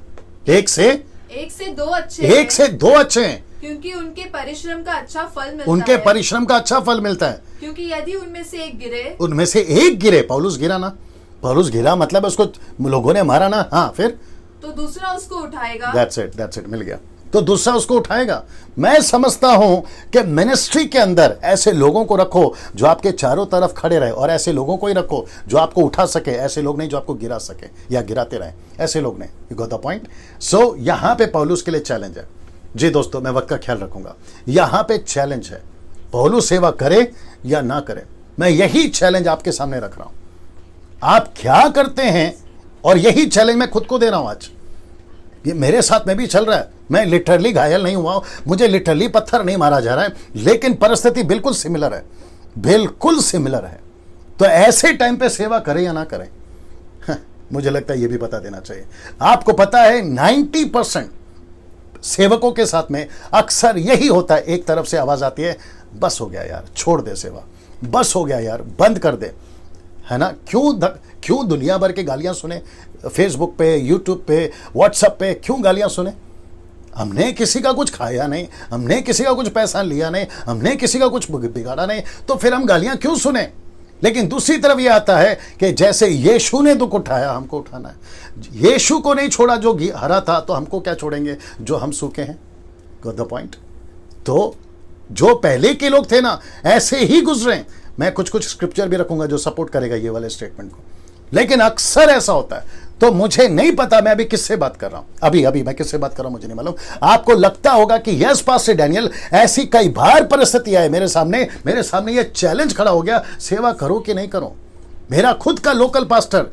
A: 1 से
B: 2 अच्छे
A: 1 से 2 अच्छे हैं,
B: क्योंकि उनके परिश्रम का अच्छा फल मिलता
A: उनके
B: है।
A: परिश्रम का अच्छा फल मिलता है।
B: क्योंकि यदि उनमें से एक गिरे,
A: उनमें से एक गिरे, पौलुस गिरा ना, पौलुस गिरा मतलब उसको लोगों ने मारा ना, हाँ, फिर
B: तो दूसरा उसको उठाएगा।
A: दैट्स इट, मिल गया। तो दूसरा उसको उठाएगा। मैं समझता हूं कि मिनिस्ट्री के अंदर ऐसे लोगों को रखो जो आपके चारों तरफ खड़े रहे, और ऐसे लोगों को ही रखो जो आपको उठा सके, ऐसे लोग नहीं जो आपको गिरा सके या गिराते रहे, ऐसे लोग नहीं। You got the point. So यहां पे पौलुस के लिए चैलेंज है। जी दोस्तों, मैं वक्त का ख्याल रखूंगा। यहां पे चैलेंज है, पौलुस सेवा करे या ना करे। मैं यही चैलेंज आपके सामने रख रहा हूं। आप क्या करते हैं, और यही चैलेंज मैं खुद को दे रहा हूं आज। ये मेरे साथ में भी चल रहा है। मैं लिटरली घायल नहीं हुआ हूं, मुझे लिटरली पत्थर नहीं मारा जा रहा है, लेकिन परिस्थिति बिल्कुल सिमिलर है, बिल्कुल सिमिलर है। तो ऐसे टाइम पे सेवा करें या ना करें, मुझे लगता है ये भी बता देना चाहिए। आपको पता है 90% सेवकों के साथ में अक्सर यही होता है। एक तरफ से आवाज आती है, बस हो गया यार, छोड़ दे सेवा, बस हो गया यार, बंद कर दे, है ना। क्यों दुनिया भर की गालियां सुने, फेसबुक पे, यूट्यूब पे, व्हाट्सएप पे, क्यों गालियां सुने? हमने किसी का कुछ खाया नहीं, हमने किसी का कुछ पैसा लिया नहीं, हमने किसी का कुछ बिगाड़ा नहीं, तो फिर हम गालियां क्यों सुने? लेकिन दूसरी तरफ यह आता है कि जैसे यीशु ने दुख उठाया, हमको उठाना है। यीशु को नहीं छोड़ा जो हरा था, तो हमको क्या छोड़ेंगे जो हम सूखे हैं? Got the point. तो जो पहले के लोग थे ना, ऐसे ही गुजरे। मैं कुछ स्क्रिप्चर भी रखूंगा जो सपोर्ट करेगा ये वाले स्टेटमेंट को, लेकिन अक्सर ऐसा होता है। तो मुझे नहीं पता मैं अभी किससे बात कर रहा हूं, अभी मैं किससे बात कर रहा हूं मुझे नहीं मालूम। आपको लगता होगा कि यस पास्टर डैनियल, ऐसी कई बार परिस्थिति आए मेरे सामने ये चैलेंज खड़ा हो गया, सेवा करो कि नहीं करो। मेरा खुद का लोकल पास्टर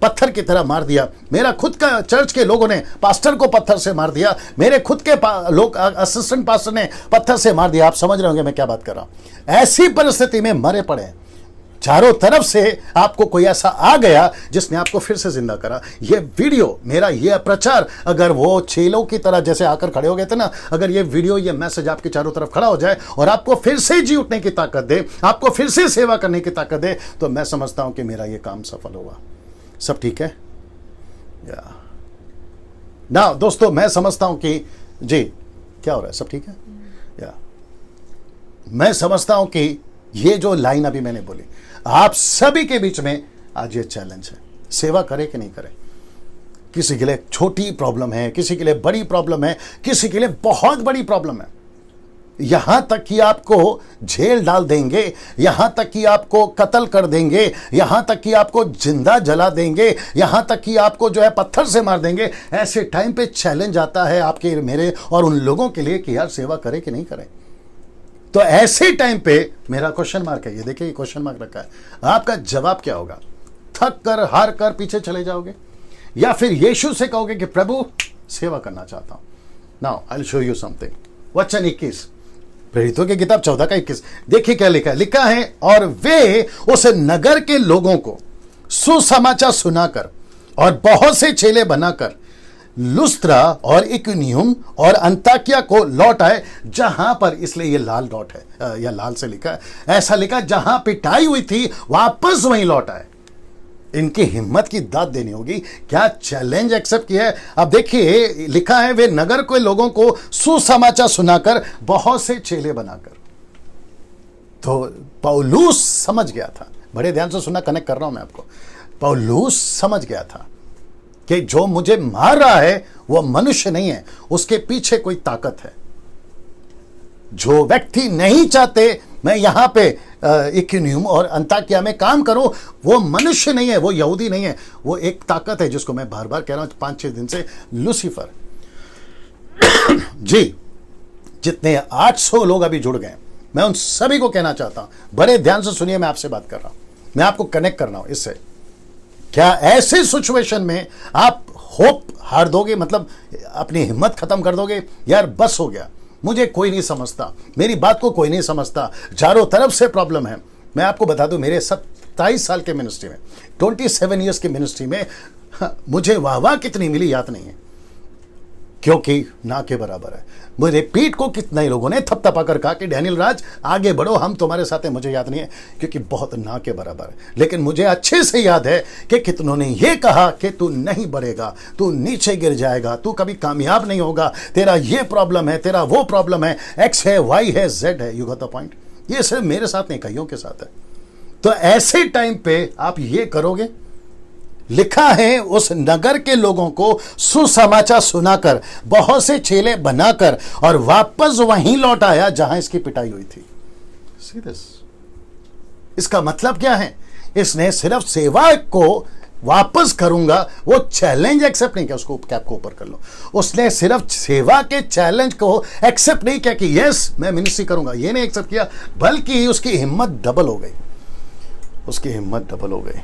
A: पत्थर की तरह मार दिया, मेरा खुद का चर्च के लोगों ने पास्टर को पत्थर से मार दिया, मेरे खुद के लोग असिस्टेंट पास्टर ने पत्थर से मार दिया। आप समझ रहे होंगे मैं क्या बात कर रहा हूं। ऐसी परिस्थिति में मरे पड़े, चारों तरफ से आपको कोई ऐसा आ गया जिसने आपको फिर से जिंदा करा। ये वीडियो, मेरा ये प्रचार, अगर वो चेलों की तरह जैसे आकर खड़े हो गए थे ना, अगर ये वीडियो, ये मैसेज आपके चारों तरफ खड़ा हो जाए और आपको फिर से जी उठने की ताकत दे, आपको फिर से सेवा करने की ताकत दे, तो मैं समझता हूं कि मेरा ये काम सफल होगा। सब ठीक है ना दोस्तों? मैं समझता हूं कि जी क्या हो रहा है, सब ठीक है या? मैं समझता हूं कि ये जो लाइन अभी मैंने बोली, आप सभी के बीच में आज ये चैलेंज है, सेवा करें कि नहीं करें। किसी के लिए छोटी प्रॉब्लम है, किसी के लिए बड़ी प्रॉब्लम है, किसी के लिए बहुत बड़ी प्रॉब्लम है। यहां तक कि आपको जेल डाल देंगे, यहां तक कि आपको कत्ल कर देंगे, यहां तक कि आपको जिंदा जला देंगे, यहां तक कि आपको जो है पत्थर से मार देंगे। ऐसे टाइम पे चैलेंज आता है आपके, मेरे और उन लोगों के लिए कि यार सेवा करें कि नहीं करें। तो ऐसे टाइम पे मेरा क्वेश्चन मार्क है, ये देखिए क्वेश्चन मार्क रखा है। आपका जवाब क्या होगा? थक कर, हार कर पीछे चले जाओगे, या फिर यीशु से कहोगे कि प्रभु सेवा करना चाहता हूं। Now I will show you something. वचन 21, प्रेरितों की किताब 14 का 21, देखिए क्या लिखा है। लिखा है, और वे उस नगर के लोगों को सुसमाचार सुनाकर और बहुत से चेले बनाकर लुस्त्रा और इकुनियुम और अंताकिया को लौट आए, जहां पर, इसलिए ये लाल डॉट है या लाल से लिखा है, ऐसा लिखा जहां पिटाई हुई थी वापस वहीं लौट आए। इनकी हिम्मत की दाद देनी होगी। क्या चैलेंज एक्सेप्ट किया है। अब देखिए लिखा है, वे नगर के लोगों को सुसमाचार सुनाकर बहुत से चेले बनाकर। तो पौलुस समझ गया था, बड़े ध्यान से सुनना, कनेक्ट कर रहा हूं मैं आपको। पौलुस समझ गया था कि जो मुझे मार रहा है वो मनुष्य नहीं है, उसके पीछे कोई ताकत है। जो व्यक्ति नहीं चाहते मैं यहाँ पे इकुनियुम और अंताकिया में काम करूं, वो मनुष्य नहीं है, वो यहूदी नहीं है, वो एक ताकत है जिसको मैं बार बार कह रहा हूं 5-6 दिन से, लूसीफर। जी, जितने 800 लोग अभी जुड़ गए, मैं उन सभी को कहना चाहता हूं, बड़े ध्यान से सुनिए, मैं आपसे बात कर रहा हूं, मैं आपको कनेक्ट कर रहा हूं इससे। क्या ऐसे सिचुएशन में आप होप हार दोगे, मतलब अपनी हिम्मत खत्म कर दोगे, यार बस हो गया, मुझे कोई नहीं समझता, मेरी बात को कोई नहीं समझता, चारों तरफ से प्रॉब्लम है। मैं आपको बता दूं, मेरे 27 साल के मिनिस्ट्री में, 27 ईयर्स की मिनिस्ट्री में मुझे वाह कितनी मिली याद नहीं है, क्योंकि ना के बराबर है। मेरे पीठ को कितने लोगों ने थपथपा कर कहा कि डैनियल राज आगे बढ़ो, हम तुम्हारे साथ हैं, मुझे याद नहीं है, क्योंकि बहुत ना के बराबर है। लेकिन मुझे अच्छे से याद है कि कितनों ने यह कहा कि तू नहीं बढ़ेगा, तू नीचे गिर जाएगा, तू कभी कामयाब नहीं होगा, तेरा ये प्रॉब्लम है, तेरा वो प्रॉब्लम है, एक्स है, वाई है, जेड है। You got the point. ये सिर्फ मेरे साथ नहीं, कईयों के साथ है। तो ऐसे टाइम पे आप ये करोगे। लिखा है उस नगर के लोगों को सुसमाचार सुनाकर बहुत से चेले बनाकर और वापस वहीं लौट आया जहां इसकी पिटाई हुई थी। See this? इसका मतलब क्या है? इसने सिर्फ सेवा को वापस करूंगा वो चैलेंज एक्सेप्ट नहीं किया, उसको कैप को ऊपर कर लो। उसने सिर्फ सेवा के चैलेंज को एक्सेप्ट नहीं किया कि यस मैं मिनिस्ट्री करूंगा, ये नहीं एक्सेप्ट किया, बल्कि उसकी हिम्मत डबल हो गई, उसकी हिम्मत डबल हो गई,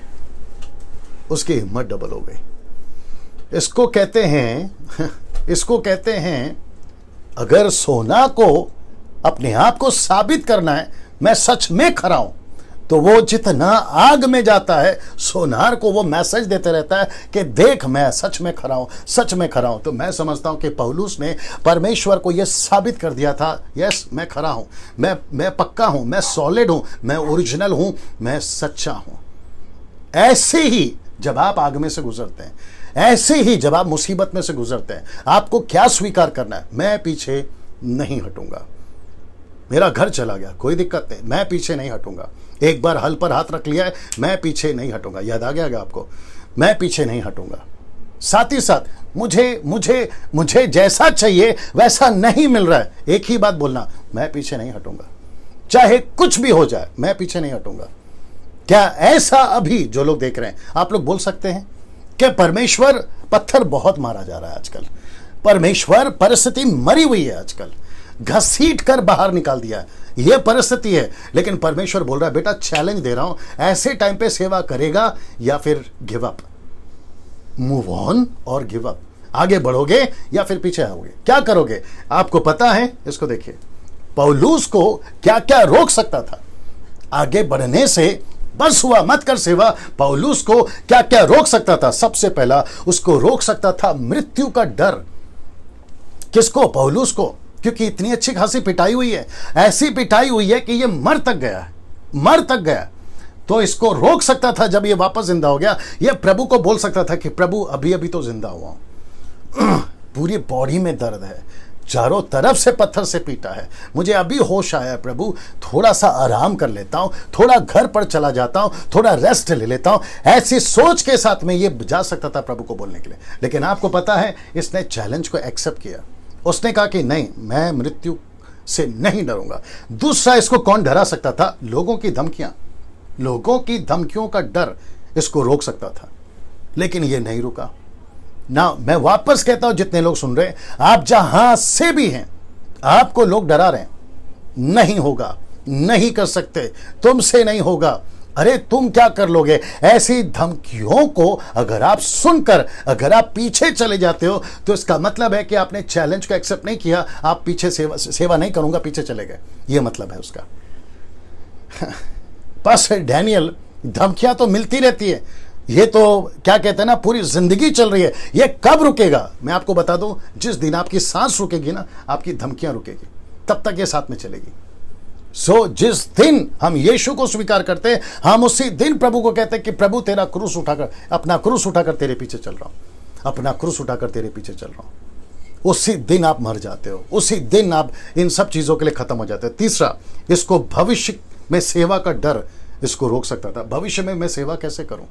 A: उसकी हिम्मत डबल हो गई। इसको कहते हैं, इसको कहते हैं, अगर सोना को अपने आप को साबित करना है मैं सच में खरा हूं, तो वो जितना आग में जाता है सोनार को वो मैसेज देते रहता है कि देख मैं सच में खरा हूं, सच में खरा हूं। तो मैं समझता हूं कि पौलुस ने परमेश्वर को यह साबित कर दिया था, यस मैं खरा हूं, मैं पक्का हूं, मैं सॉलिड हूं, मैं ओरिजिनल हूं, मैं सच्चा हूं। ऐसे ही जब आप आग में से गुजरते हैं, ऐसे ही जब आप मुसीबत में से गुजरते हैं, आपको क्या स्वीकार करना है? मैं पीछे नहीं हटूंगा। मेरा घर चला गया, कोई दिक्कत नहीं, मैं पीछे नहीं हटूंगा। एक बार हल पर हाथ रख लिया है, मैं पीछे नहीं हटूंगा। याद आ गया आपको? मैं पीछे नहीं हटूंगा। साथ ही साथ मुझे मुझे मुझे जैसा चाहिए वैसा नहीं मिल रहा है, एक ही बात बोलना, मैं पीछे नहीं हटूंगा, चाहे कुछ भी हो जाए, मैं पीछे नहीं हटूंगा। क्या ऐसा अभी जो लोग देख रहे हैं, आप लोग बोल सकते हैं कि परमेश्वर पत्थर बहुत मारा जा रहा है आजकल, परमेश्वर परिस्थिति मरी हुई है आजकल, घसीट कर बाहर निकाल दिया है, यह परिस्थिति है, लेकिन परमेश्वर बोल रहा है बेटा चैलेंज दे रहा हूं, ऐसे टाइम पे सेवा करेगा या फिर गिव अप, मूव ऑन और गिव अप, आगे बढ़ोगे या फिर पीछे आओगे, क्या करोगे? आपको पता है? इसको देखिए, पौलुस को क्या क्या रोक सकता था आगे बढ़ने से? बस हुआ मत कर सेवा। पौलुस को क्या क्या रोक सकता था? सबसे पहला उसको रोक सकता था मृत्यु का डर। किसको? पौलुस को, क्योंकि इतनी अच्छी खासी पिटाई हुई है, ऐसी पिटाई हुई है कि ये मर तक गया है, मर तक गया। तो इसको रोक सकता था। जब ये वापस जिंदा हो गया, ये प्रभु को बोल सकता था कि प्रभु अभी अभी तो जिंदा हुआ हूं, पूरी बॉडी में दर्द है, चारों तरफ से पत्थर से पीटा है, मुझे अभी होश आया है प्रभु, थोड़ा सा आराम कर लेता हूं, थोड़ा घर पर चला जाता हूं, थोड़ा रेस्ट ले लेता हूं। ऐसी सोच के साथ में ये जा सकता था प्रभु को बोलने के लिए। लेकिन आपको पता है, इसने चैलेंज को एक्सेप्ट किया। उसने कहा कि नहीं, मैं मृत्यु से नहीं डरूंगा। दूसरा, इसको कौन डरा सकता था? लोगों की धमकियां, लोगों की धमकियों का डर इसको रोक सकता था, लेकिन ये नहीं रुका ना। मैं वापस कहता हूं, जितने लोग सुन रहे हैं, आप जहां से भी हैं, आपको लोग डरा रहे हैं, नहीं होगा, नहीं कर सकते, तुमसे नहीं होगा, अरे तुम क्या कर लोगे? ऐसी धमकियों को अगर आप सुनकर अगर आप पीछे चले जाते हो, तो इसका मतलब है कि आपने चैलेंज को एक्सेप्ट नहीं किया, आप पीछे सेवा नहीं करूंगा, पीछे चले गए, ये मतलब है उसका। पास्टर डैनियल, धमकियां तो मिलती रहती है, ये तो क्या कहते हैं ना, पूरी जिंदगी चल रही है, ये कब रुकेगा? मैं आपको बता दूं, जिस दिन आपकी सांस रुकेगी ना, आपकी धमकियां रुकेगी, तब तक ये साथ में चलेगी। जिस दिन हम यीशु को स्वीकार करते हैं, हम उसी दिन प्रभु को कहते हैं कि प्रभु तेरा क्रूस उठाकर, अपना क्रूस उठाकर तेरे पीछे चल रहा हूं, अपना क्रूस उठाकर तेरे पीछे चल रहा हूं। उसी दिन आप मर जाते हो, उसी दिन आप इन सब चीजों के लिए खत्म हो जाते हो। तीसरा, इसको भविष्य में सेवा का डर इसको रोक सकता था। भविष्य में मैं सेवा कैसे करूं?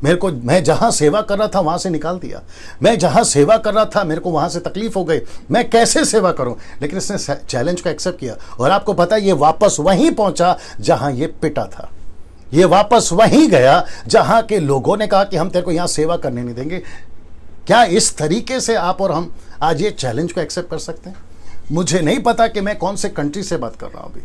A: मेरे को, मैं जहां सेवा कर रहा था वहां से निकाल दिया, मैं जहां सेवा कर रहा था मेरे को वहां से तकलीफ हो गई, मैं कैसे सेवा करूं। लेकिन इसने चैलेंज को एक्सेप्ट किया और आपको पता है ये वापस वहीं पहुंचा जहां ये पिटा था, ये वापस वहीं गया जहां के लोगों ने कहा कि हम तेरे को यहां सेवा करने नहीं देंगे। क्या इस तरीके से आप और हम आज ये चैलेंज को एक्सेप्ट कर सकते हैं? मुझे नहीं पता कि मैं कौन से कंट्री से बात कर रहा हूं अभी,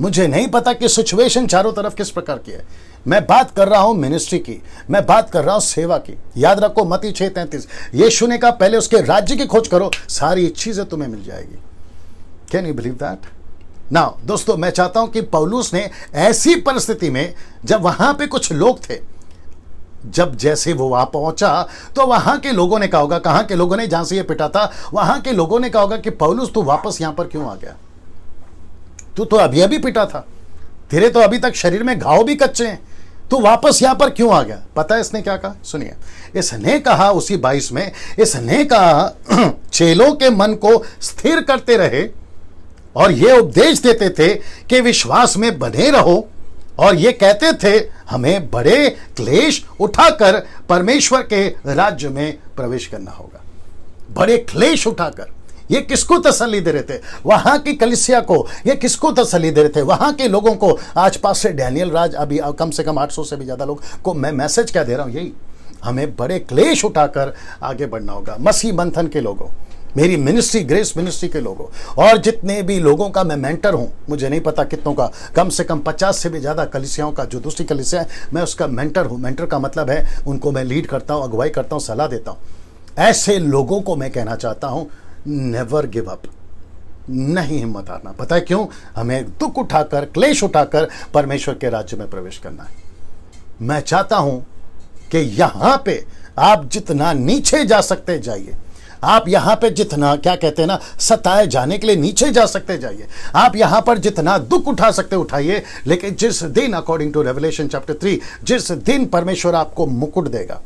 A: मुझे नहीं पता कि सिचुएशन चारों तरफ किस प्रकार की है। मैं बात कर रहा हूं मिनिस्ट्री की, मैं बात कर रहा हूं सेवा की। याद रखो मत्ती 6:33, यीशु ने कहा पहले उसके राज्य की खोज करो, सारी चीजें तुम्हें मिल जाएगी। Can you believe that? Now दोस्तों, मैं चाहता हूं कि पौलुस ने ऐसी परिस्थिति में, जब वहां पे कुछ लोग थे, जब जैसे वो वहां पहुंचा तो वहां के लोगों ने कहा होगा, कहां के लोगों ने, जहां से ये पिटा था वहां के लोगों ने कहा होगा कि पौलुस तू वापस यहां पर क्यों आ गया? तू तो अभी अभी पिटा था, तेरे तो अभी तक शरीर में घाव भी कच्चे हैं, तू वापस यहां पर क्यों आ गया? पता है इसने क्या कहा? सुनिए, इसने कहा उसी 22 में, इसने कहा चेलों के मन को स्थिर करते रहे और ये उपदेश देते थे कि विश्वास में बने रहो, और ये कहते थे हमें बड़े क्लेश उठाकर परमेश्वर के राज्य में प्रवेश करना होगा। बड़े क्लेश उठाकर ये किसको तसल्ली दे रहे थे? वहां की कलीसिया को। ये किसको तसल्ली दे रहे थे? वहां के लोगों को। आज पास से डैनियल राज, अभी कम से कम 800 से भी ज्यादा लोग को मैं मैसेज क्या दे रहा हूं? यही, हमें बड़े क्लेश उठाकर आगे बढ़ना होगा। मसीह मंथन के लोगों, मेरी मिनिस्ट्री, ग्रेस मिनिस्ट्री के लोगों, और जितने भी लोगों का मैं मेंटर हूं, मुझे नहीं पता कितनों का, कम से कम 50 से भी ज़्यादा कलीसियाओं का, जो दूसरी कलीसिया है, मैं उसका मेंटर हूं। मेंटर का मतलब है उनको मैं लीड करता हूं, अगुवाई करता हूं, सलाह देता हूं। ऐसे लोगों को मैं कहना चाहता हूं, नेवर गिव अप, नहीं हिम्मत हारना। पता है क्यों? हमें दुख उठाकर, क्लेश उठाकर परमेश्वर के राज्य में प्रवेश करना है। मैं चाहता हूं कि यहां पे आप जितना नीचे जा सकते जाइए, आप यहां पे जितना, क्या कहते हैं ना, सताए जाने के लिए नीचे जा सकते जाइए, आप यहां पर जितना दुख उठा सकते उठाइए। लेकिन जिस दिन, अकॉर्डिंग टू रेवलेशन चैप्टर 3, जिस दिन परमेश्वर आपको मुकुट देगा,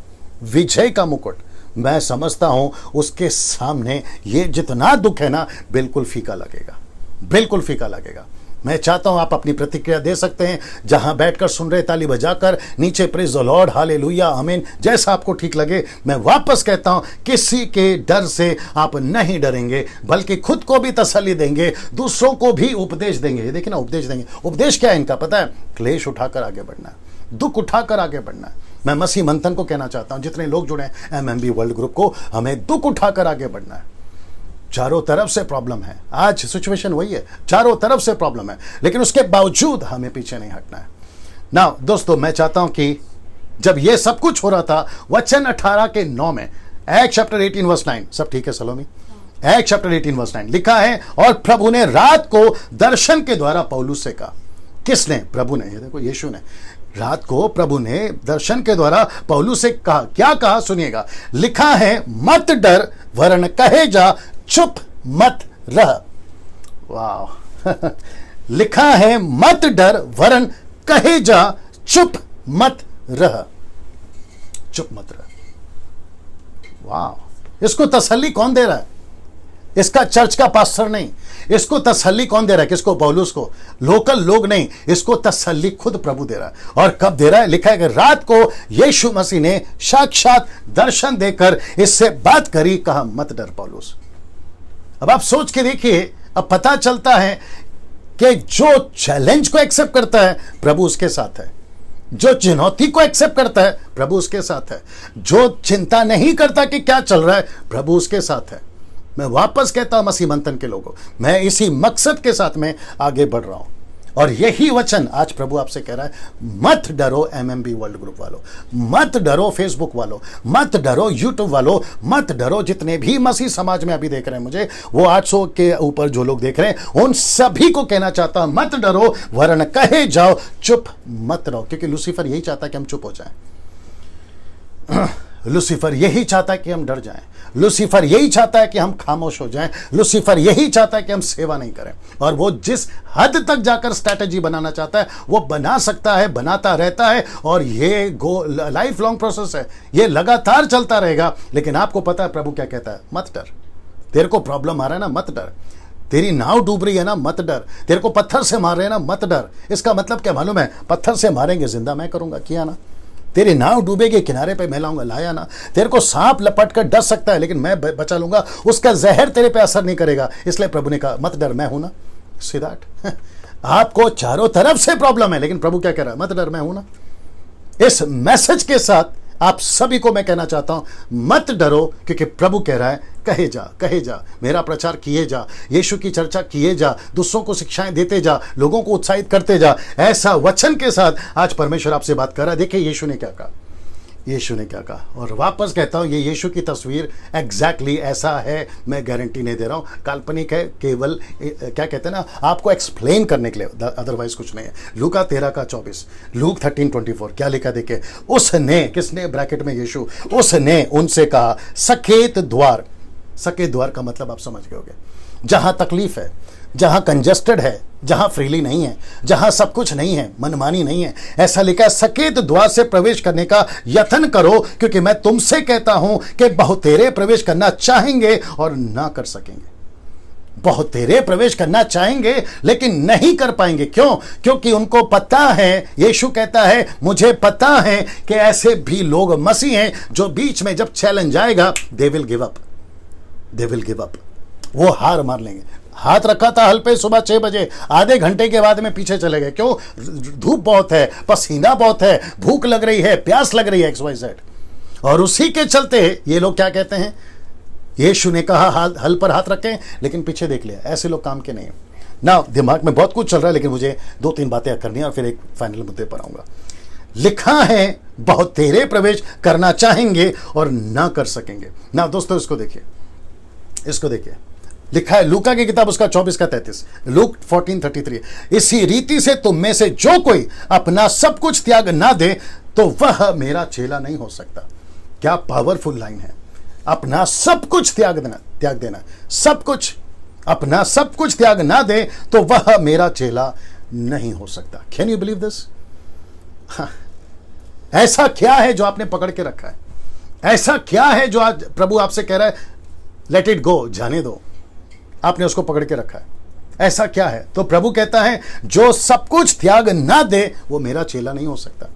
A: विजय का मुकुट, मैं समझता हूं उसके सामने ये जितना दुख है ना, बिल्कुल फीका लगेगा, बिल्कुल फीका लगेगा। मैं चाहता हूं आप अपनी प्रतिक्रिया दे सकते हैं, जहां बैठकर सुन रहे, ताली बजाकर, नीचे प्रेज द लॉर्ड, हालेलुया, आमीन, जैसा आपको ठीक लगे। मैं वापस कहता हूं, किसी के डर से आप नहीं डरेंगे, बल्कि खुद को भी तसल्ली देंगे, दूसरों को भी उपदेश देंगे। ये देखिए ना, उपदेश देंगे। उपदेश क्या है इनका? पता है? क्लेश उठाकर आगे बढ़ना है, दुख उठाकर आगे बढ़ना है। मैं मसीह मंथन को कहना चाहता हूं, जितने लोग जुड़े हैं MMB वर्ल्ड ग्रुप को, हमें दुख उठाकर आगे बढ़ना है। चारों तरफ से प्रॉब्लम है, आज सिचुएशन वही है, चारों तरफ से प्रॉब्लम है, लेकिन उसके बावजूद हमें पीछे नहीं हटना है। नाउ दोस्तों, मैं चाहता हूं कि जब ये सब कुछ हो रहा था, वचन 18 के 9 में, एक्ट चैप्टर 18 वर्स 9, सब ठीक है सलोमी? एक्ट चैप्टर 18 वर्स 9 लिखा है, और प्रभु ने रात को दर्शन के द्वारा पौलुस से कहा। किसने? प्रभु ने। ये देखो, यीशु ने। रात को प्रभु ने दर्शन के द्वारा पौलुस से कहा। क्या कहा? सुनिएगा, लिखा है, मत डर वरन कहे जा, चुप मत रह। वाह लिखा है, मत डर वरन कहे जा, चुप मत रह, चुप मत रह। वाह, इसको तसल्ली कौन दे रहा है? इसका चर्च का पास्टर नहीं। इसको तसल्ली कौन दे रहा है? किसको? पौलुस को। लोकल लोग नहीं, इसको तसल्ली खुद प्रभु दे रहा है। और कब दे रहा है? लिखा है कि रात को यीशु मसीह ने साक्षात दर्शन देकर इससे बात करी, कहा मत डर पौलुस। अब आप सोच के देखिए, अब पता चलता है कि जो चैलेंज को एक्सेप्ट करता है, प्रभु उसके साथ है। जो चुनौती को एक्सेप्ट करता है, प्रभु उसके साथ है। जो चिंता नहीं करता कि क्या चल रहा है, प्रभु उसके साथ है। मैं वापस कहता हूं मसीह मंथन के लोगों, मैं इसी मकसद के साथ में आगे बढ़ रहा हूं, और यही वचन आज प्रभु आपसे कह रहा है। मत डरो MMB वर्ल्ड ग्रुप वालों, मत डरो फेसबुक वालों, मत डरो यूट्यूब वालों, मत डरो जितने भी मसीह समाज में अभी देख रहे हैं मुझे, वो 800 के ऊपर जो लोग देख रहे हैं, उन सभी को कहना चाहता हूं, मत डरो वरन कहे जाओ, चुप मत रहो। क्योंकि लूसीफर यही चाहता है कि हम चुप हो जाएं। लूसीफर यही चाहता है कि हम डर जाएं। लूसीफर यही चाहता है कि हम खामोश हो जाएं। लूसीफर यही चाहता है कि हम सेवा नहीं करें। और वो जिस हद तक जाकर स्ट्रैटेजी बनाना चाहता है, वो बना सकता है, बनाता रहता है, और ये लाइफ लॉन्ग प्रोसेस है, ये लगातार चलता रहेगा। लेकिन आपको पता है प्रभु क्या कहता है? मत डर। तेरे को प्रॉब्लम आ रहा है ना, मत डर। तेरी नाव डूब रही है ना, मत डर। तेरे को पत्थर से मार रहे हैं ना, मत डर। इसका मतलब क्या मालूम है? पत्थर से मारेंगे, जिंदा मैं करूंगा, किया ना। तेरी नाव डूबेगी, किनारे पे मैं लाऊंगा, लाया ना। तेरे को सांप लपट कर डस सकता है, लेकिन मैं बचा लूंगा, उसका जहर तेरे पे असर नहीं करेगा। इसलिए प्रभु ने कहा मत डर, मैं हूं ना। सी दैट आपको चारों तरफ से प्रॉब्लम है, लेकिन प्रभु क्या कह रहा है? मत डर, मैं हूं ना। इस मैसेज के साथ आप सभी को मैं कहना चाहता हूं, मत डरो, क्योंकि प्रभु कह रहा है कहे जा, मेरा प्रचार किए जा, यीशु की चर्चा किए जा, दूसरों को शिक्षाएं देते जा, लोगों को उत्साहित करते जा। ऐसा वचन के साथ आज परमेश्वर आपसे बात कर रहा है। देखिए यीशु ने क्या कहा, यीशु ने क्या कहा। और वापस कहता हूं, ये यीशु की तस्वीर एग्जैक्टली ऐसा है, मैं गारंटी नहीं दे रहा हूं, काल्पनिक है, केवल क्या कहते हैं ना, आपको एक्सप्लेन करने के लिए, अदरवाइज कुछ नहीं है। लूका 13:24, लूक 13:24 क्या लिखा देखे? उसने, किसने? ब्रैकेट में यीशु, उसने उनसे कहा सकेत द्वार। सकेत द्वार का मतलब आप समझ गए होंगे, जहां तकलीफ है, जहां कंजेस्टेड है, जहां फ्रीली नहीं है, जहां सब कुछ नहीं है, मनमानी नहीं है, ऐसा लिखा है सकेत द्वार से प्रवेश करने का यत्न करो, क्योंकि मैं तुमसे कहता हूं कि बहुतेरे प्रवेश करना चाहेंगे और ना कर सकेंगे। बहुतेरे प्रवेश करना चाहेंगे लेकिन नहीं कर पाएंगे। क्यों? क्योंकि उनको पता है, यीशु कहता है मुझे पता है कि ऐसे भी लोग मसीह हैं जो बीच में जब चैलेंज आएगा they will give up, they will give up, वो हार मार लेंगे। हाथ रखा था हल पे सुबह 6 बजे, आधे घंटे के बाद में पीछे चले गए। क्यों? धूप बहुत है, पसीना बहुत है, भूख लग रही है, प्यास लग रही है, XYZ। और उसी के चलते ये लोग क्या कहते हैं? यीशु ने कहा हल पर हाथ रखें, लेकिन पीछे देख लिया। ऐसे लोग काम के नहीं है ना। दिमाग में बहुत कुछ चल रहा है, लेकिन मुझे 2-3 बातें करनी है और फिर एक फाइनल मुद्दे पर आऊंगा। लिखा है बहुत तेरे प्रवेश करना चाहेंगे और ना कर सकेंगे ना। दोस्तों इसको देखिए, इसको देखिए, लिखा है लूका की किताब उसका 24:33, लूक 14:33, इसी रीति से तुम में से जो कोई अपना सब कुछ त्याग ना दे तो वह मेरा चेला नहीं हो सकता। क्या पावरफुल लाइन है! अपना सब कुछ त्याग देना, सब कुछ, अपना सब कुछ त्याग ना दे तो वह मेरा चेला नहीं हो सकता। Can you believe this? ऐसा क्या है जो आपने पकड़ के रखा है? ऐसा क्या है जो आज प्रभु आपसे कह रहा है लेट इट गो, जाने दो? आपने उसको पकड़ के रखा है। ऐसा क्या है? तो प्रभु कहता है जो सब कुछ त्याग ना दे वो मेरा चेला नहीं हो सकता।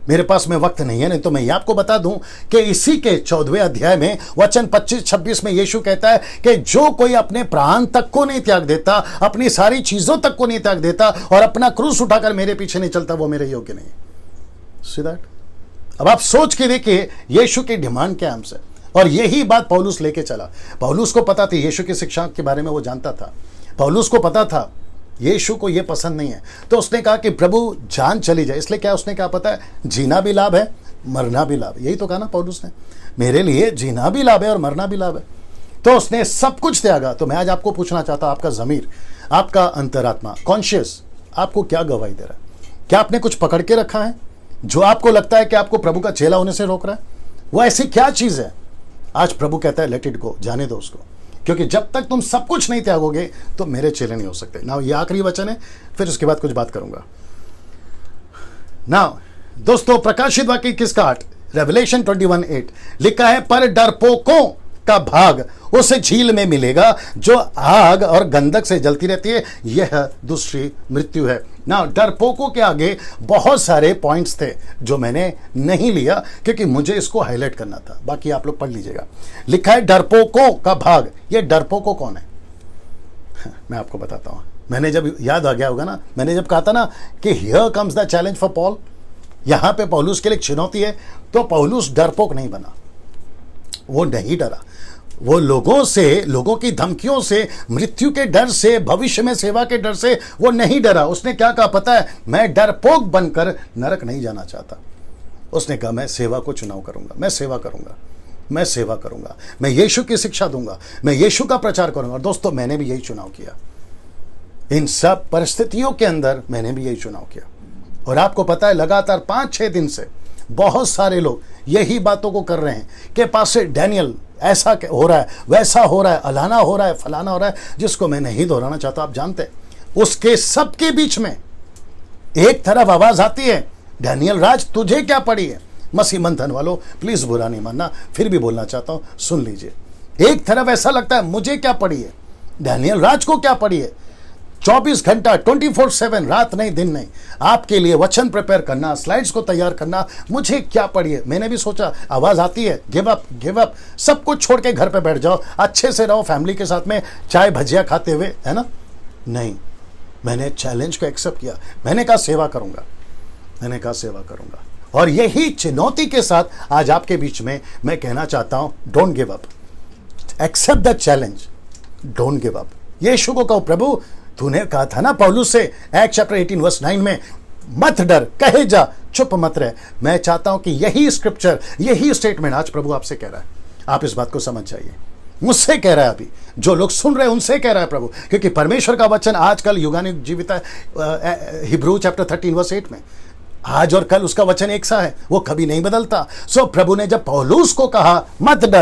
A: मेरे पास में वक्त नहीं है, नहीं तो मैं ये आपको बता दूं कि इसी के 14वें अध्याय में वचन 25-26 में यीशु कहता है कि जो कोई अपने प्राण तक को नहीं त्याग देता, अपनी सारी चीजों तक को नहीं त्याग देता और अपना क्रूस उठाकर मेरे पीछे नहीं चलता, वो मेरे योग्य नहीं है। See that? अब आप सोच के देखिए यीशु की डिमांड क्या हमसे। और यही बात पौलुस लेके चला। पौलुस को पता थी यीशु की शिक्षा के बारे में, वो जानता था। पौलुस को पता था यीशु को ये पसंद नहीं है, तो उसने कहा कि प्रभु जान चली जाए। इसलिए क्या उसने क्या पता है, जीना भी लाभ है, मरना भी लाभ। यही तो कहा ना पौलुस ने, मेरे लिए जीना भी लाभ है और मरना भी लाभ है। तो उसने सब कुछ त्यागा। तो मैं आज आपको पूछना चाहता हूं, आपका ज़मीर, आपका अंतरात्मा, कॉन्शियस आपको क्या गवाही दे रहा है? क्या आपने कुछ पकड़ के रखा है जो आपको लगता है कि आपको प्रभु का चेला होने से रोक रहा है? वो ऐसी क्या चीज है? आज प्रभु कहता है लेट इट गो, जाने दो उसको, क्योंकि जब तक तुम सब कुछ नहीं त्यागोगे तो मेरे चेले नहीं हो सकते। ना ये आखिरी वचन है, फिर उसके बाद कुछ बात करूंगा। ना दोस्तों, प्रकाशित वाक्य 21:8, रेवलेशन 21:8 लिखा है पर डरपोकों का भाग उस झील में मिलेगा जो आग और गंधक से जलती रहती है, यह दूसरी मृत्यु है। ना डरपोकों के आगे बहुत सारे पॉइंट्स थे जो मैंने नहीं लिया क्योंकि मुझे इसको हाईलाइट करना था, बाकी आप लोग पढ़ लीजिएगा। लिखा है डरपोकों का भाग। ये डरपोको कौन है? मैं आपको बताता हूं। मैंने जब याद आ गया होगा ना, मैंने जब कहा था ना कि here comes the challenge for Paul, यहां पे पौलुस के लिए चुनौती है, तो पौलुस डरपोक नहीं बना, वो नहीं डरा। वो लोगों से, लोगों की धमकियों से, मृत्यु के डर से, भविष्य में सेवा के डर से वो नहीं डरा। उसने क्या कहा पता है? मैं डरपोक बनकर नरक नहीं जाना चाहता। उसने कहा मैं सेवा को चुनाव करूंगा, मैं सेवा करूंगा, मैं सेवा करूंगा, मैं यीशु की शिक्षा दूंगा, मैं यीशु का प्रचार करूंगा। और दोस्तों मैंने भी यही चुनाव किया। इन सब परिस्थितियों के अंदर मैंने भी यही चुनाव किया। और आपको पता है लगातार 5-6 दिन से बहुत सारे लोग यही बातों को कर रहे हैं कि पास्टर डैनियल ऐसा हो रहा है, वैसा हो रहा है, अलाना हो रहा है, फलाना हो रहा है, जिसको मैं नहीं दोहराना चाहता, आप जानते हैं। उसके सबके बीच में एक तरफ आवाज आती है, डैनियल राज तुझे क्या पड़ी है? मसीह मंथन वालों प्लीज बुरा नहीं मानना, फिर भी बोलना चाहता हूं, सुन लीजिए। एक तरफ ऐसा लगता है मुझे क्या पड़ी है, डैनियल राज को क्या पड़ी है। 24 घंटा 24/7, रात नहीं दिन नहीं, आपके लिए वचन प्रिपेयर करना, स्लाइड्स को तैयार करना। मुझे क्या पढ़िए, मैंने भी सोचा, आवाज आती है गिव अप, सब कुछ छोड़ के घर पे बैठ जाओ, अच्छे से रहो फैमिली के साथ में चाय भजिया खाते हुए, है ना। नहीं, मैंने चैलेंज को एक्सेप्ट किया। मैंने कहा सेवा करूंगा, और यही चुनौती के साथ आज आपके बीच में मैं कहना चाहता हूं, don't give up, accept the challenge, don't give up. Yeshu को कहो, प्रभु तूने कहा था ना पौलुस से, एक्ट चैप्टर 18 में, मत डर, कहे जा, चुप मत रह। मैं चाहता हूं कि यही स्क्रिप्चर, यही स्टेटमेंट आज प्रभु आपसे कह रहा है। आप इस बात को समझ जाइए, मुझसे कह रहा है, अभी जो लोग सुन रहे हैं उनसे कह रहा है प्रभु, क्योंकि परमेश्वर का वचन आजकल युगानुग जीवित है। हिब्रू चैप्टर 13:8 में, आज और कल उसका वचन एक सा है, वो कभी नहीं बदलता। सो प्रभु ने जब पौलुस को कहा मत डर,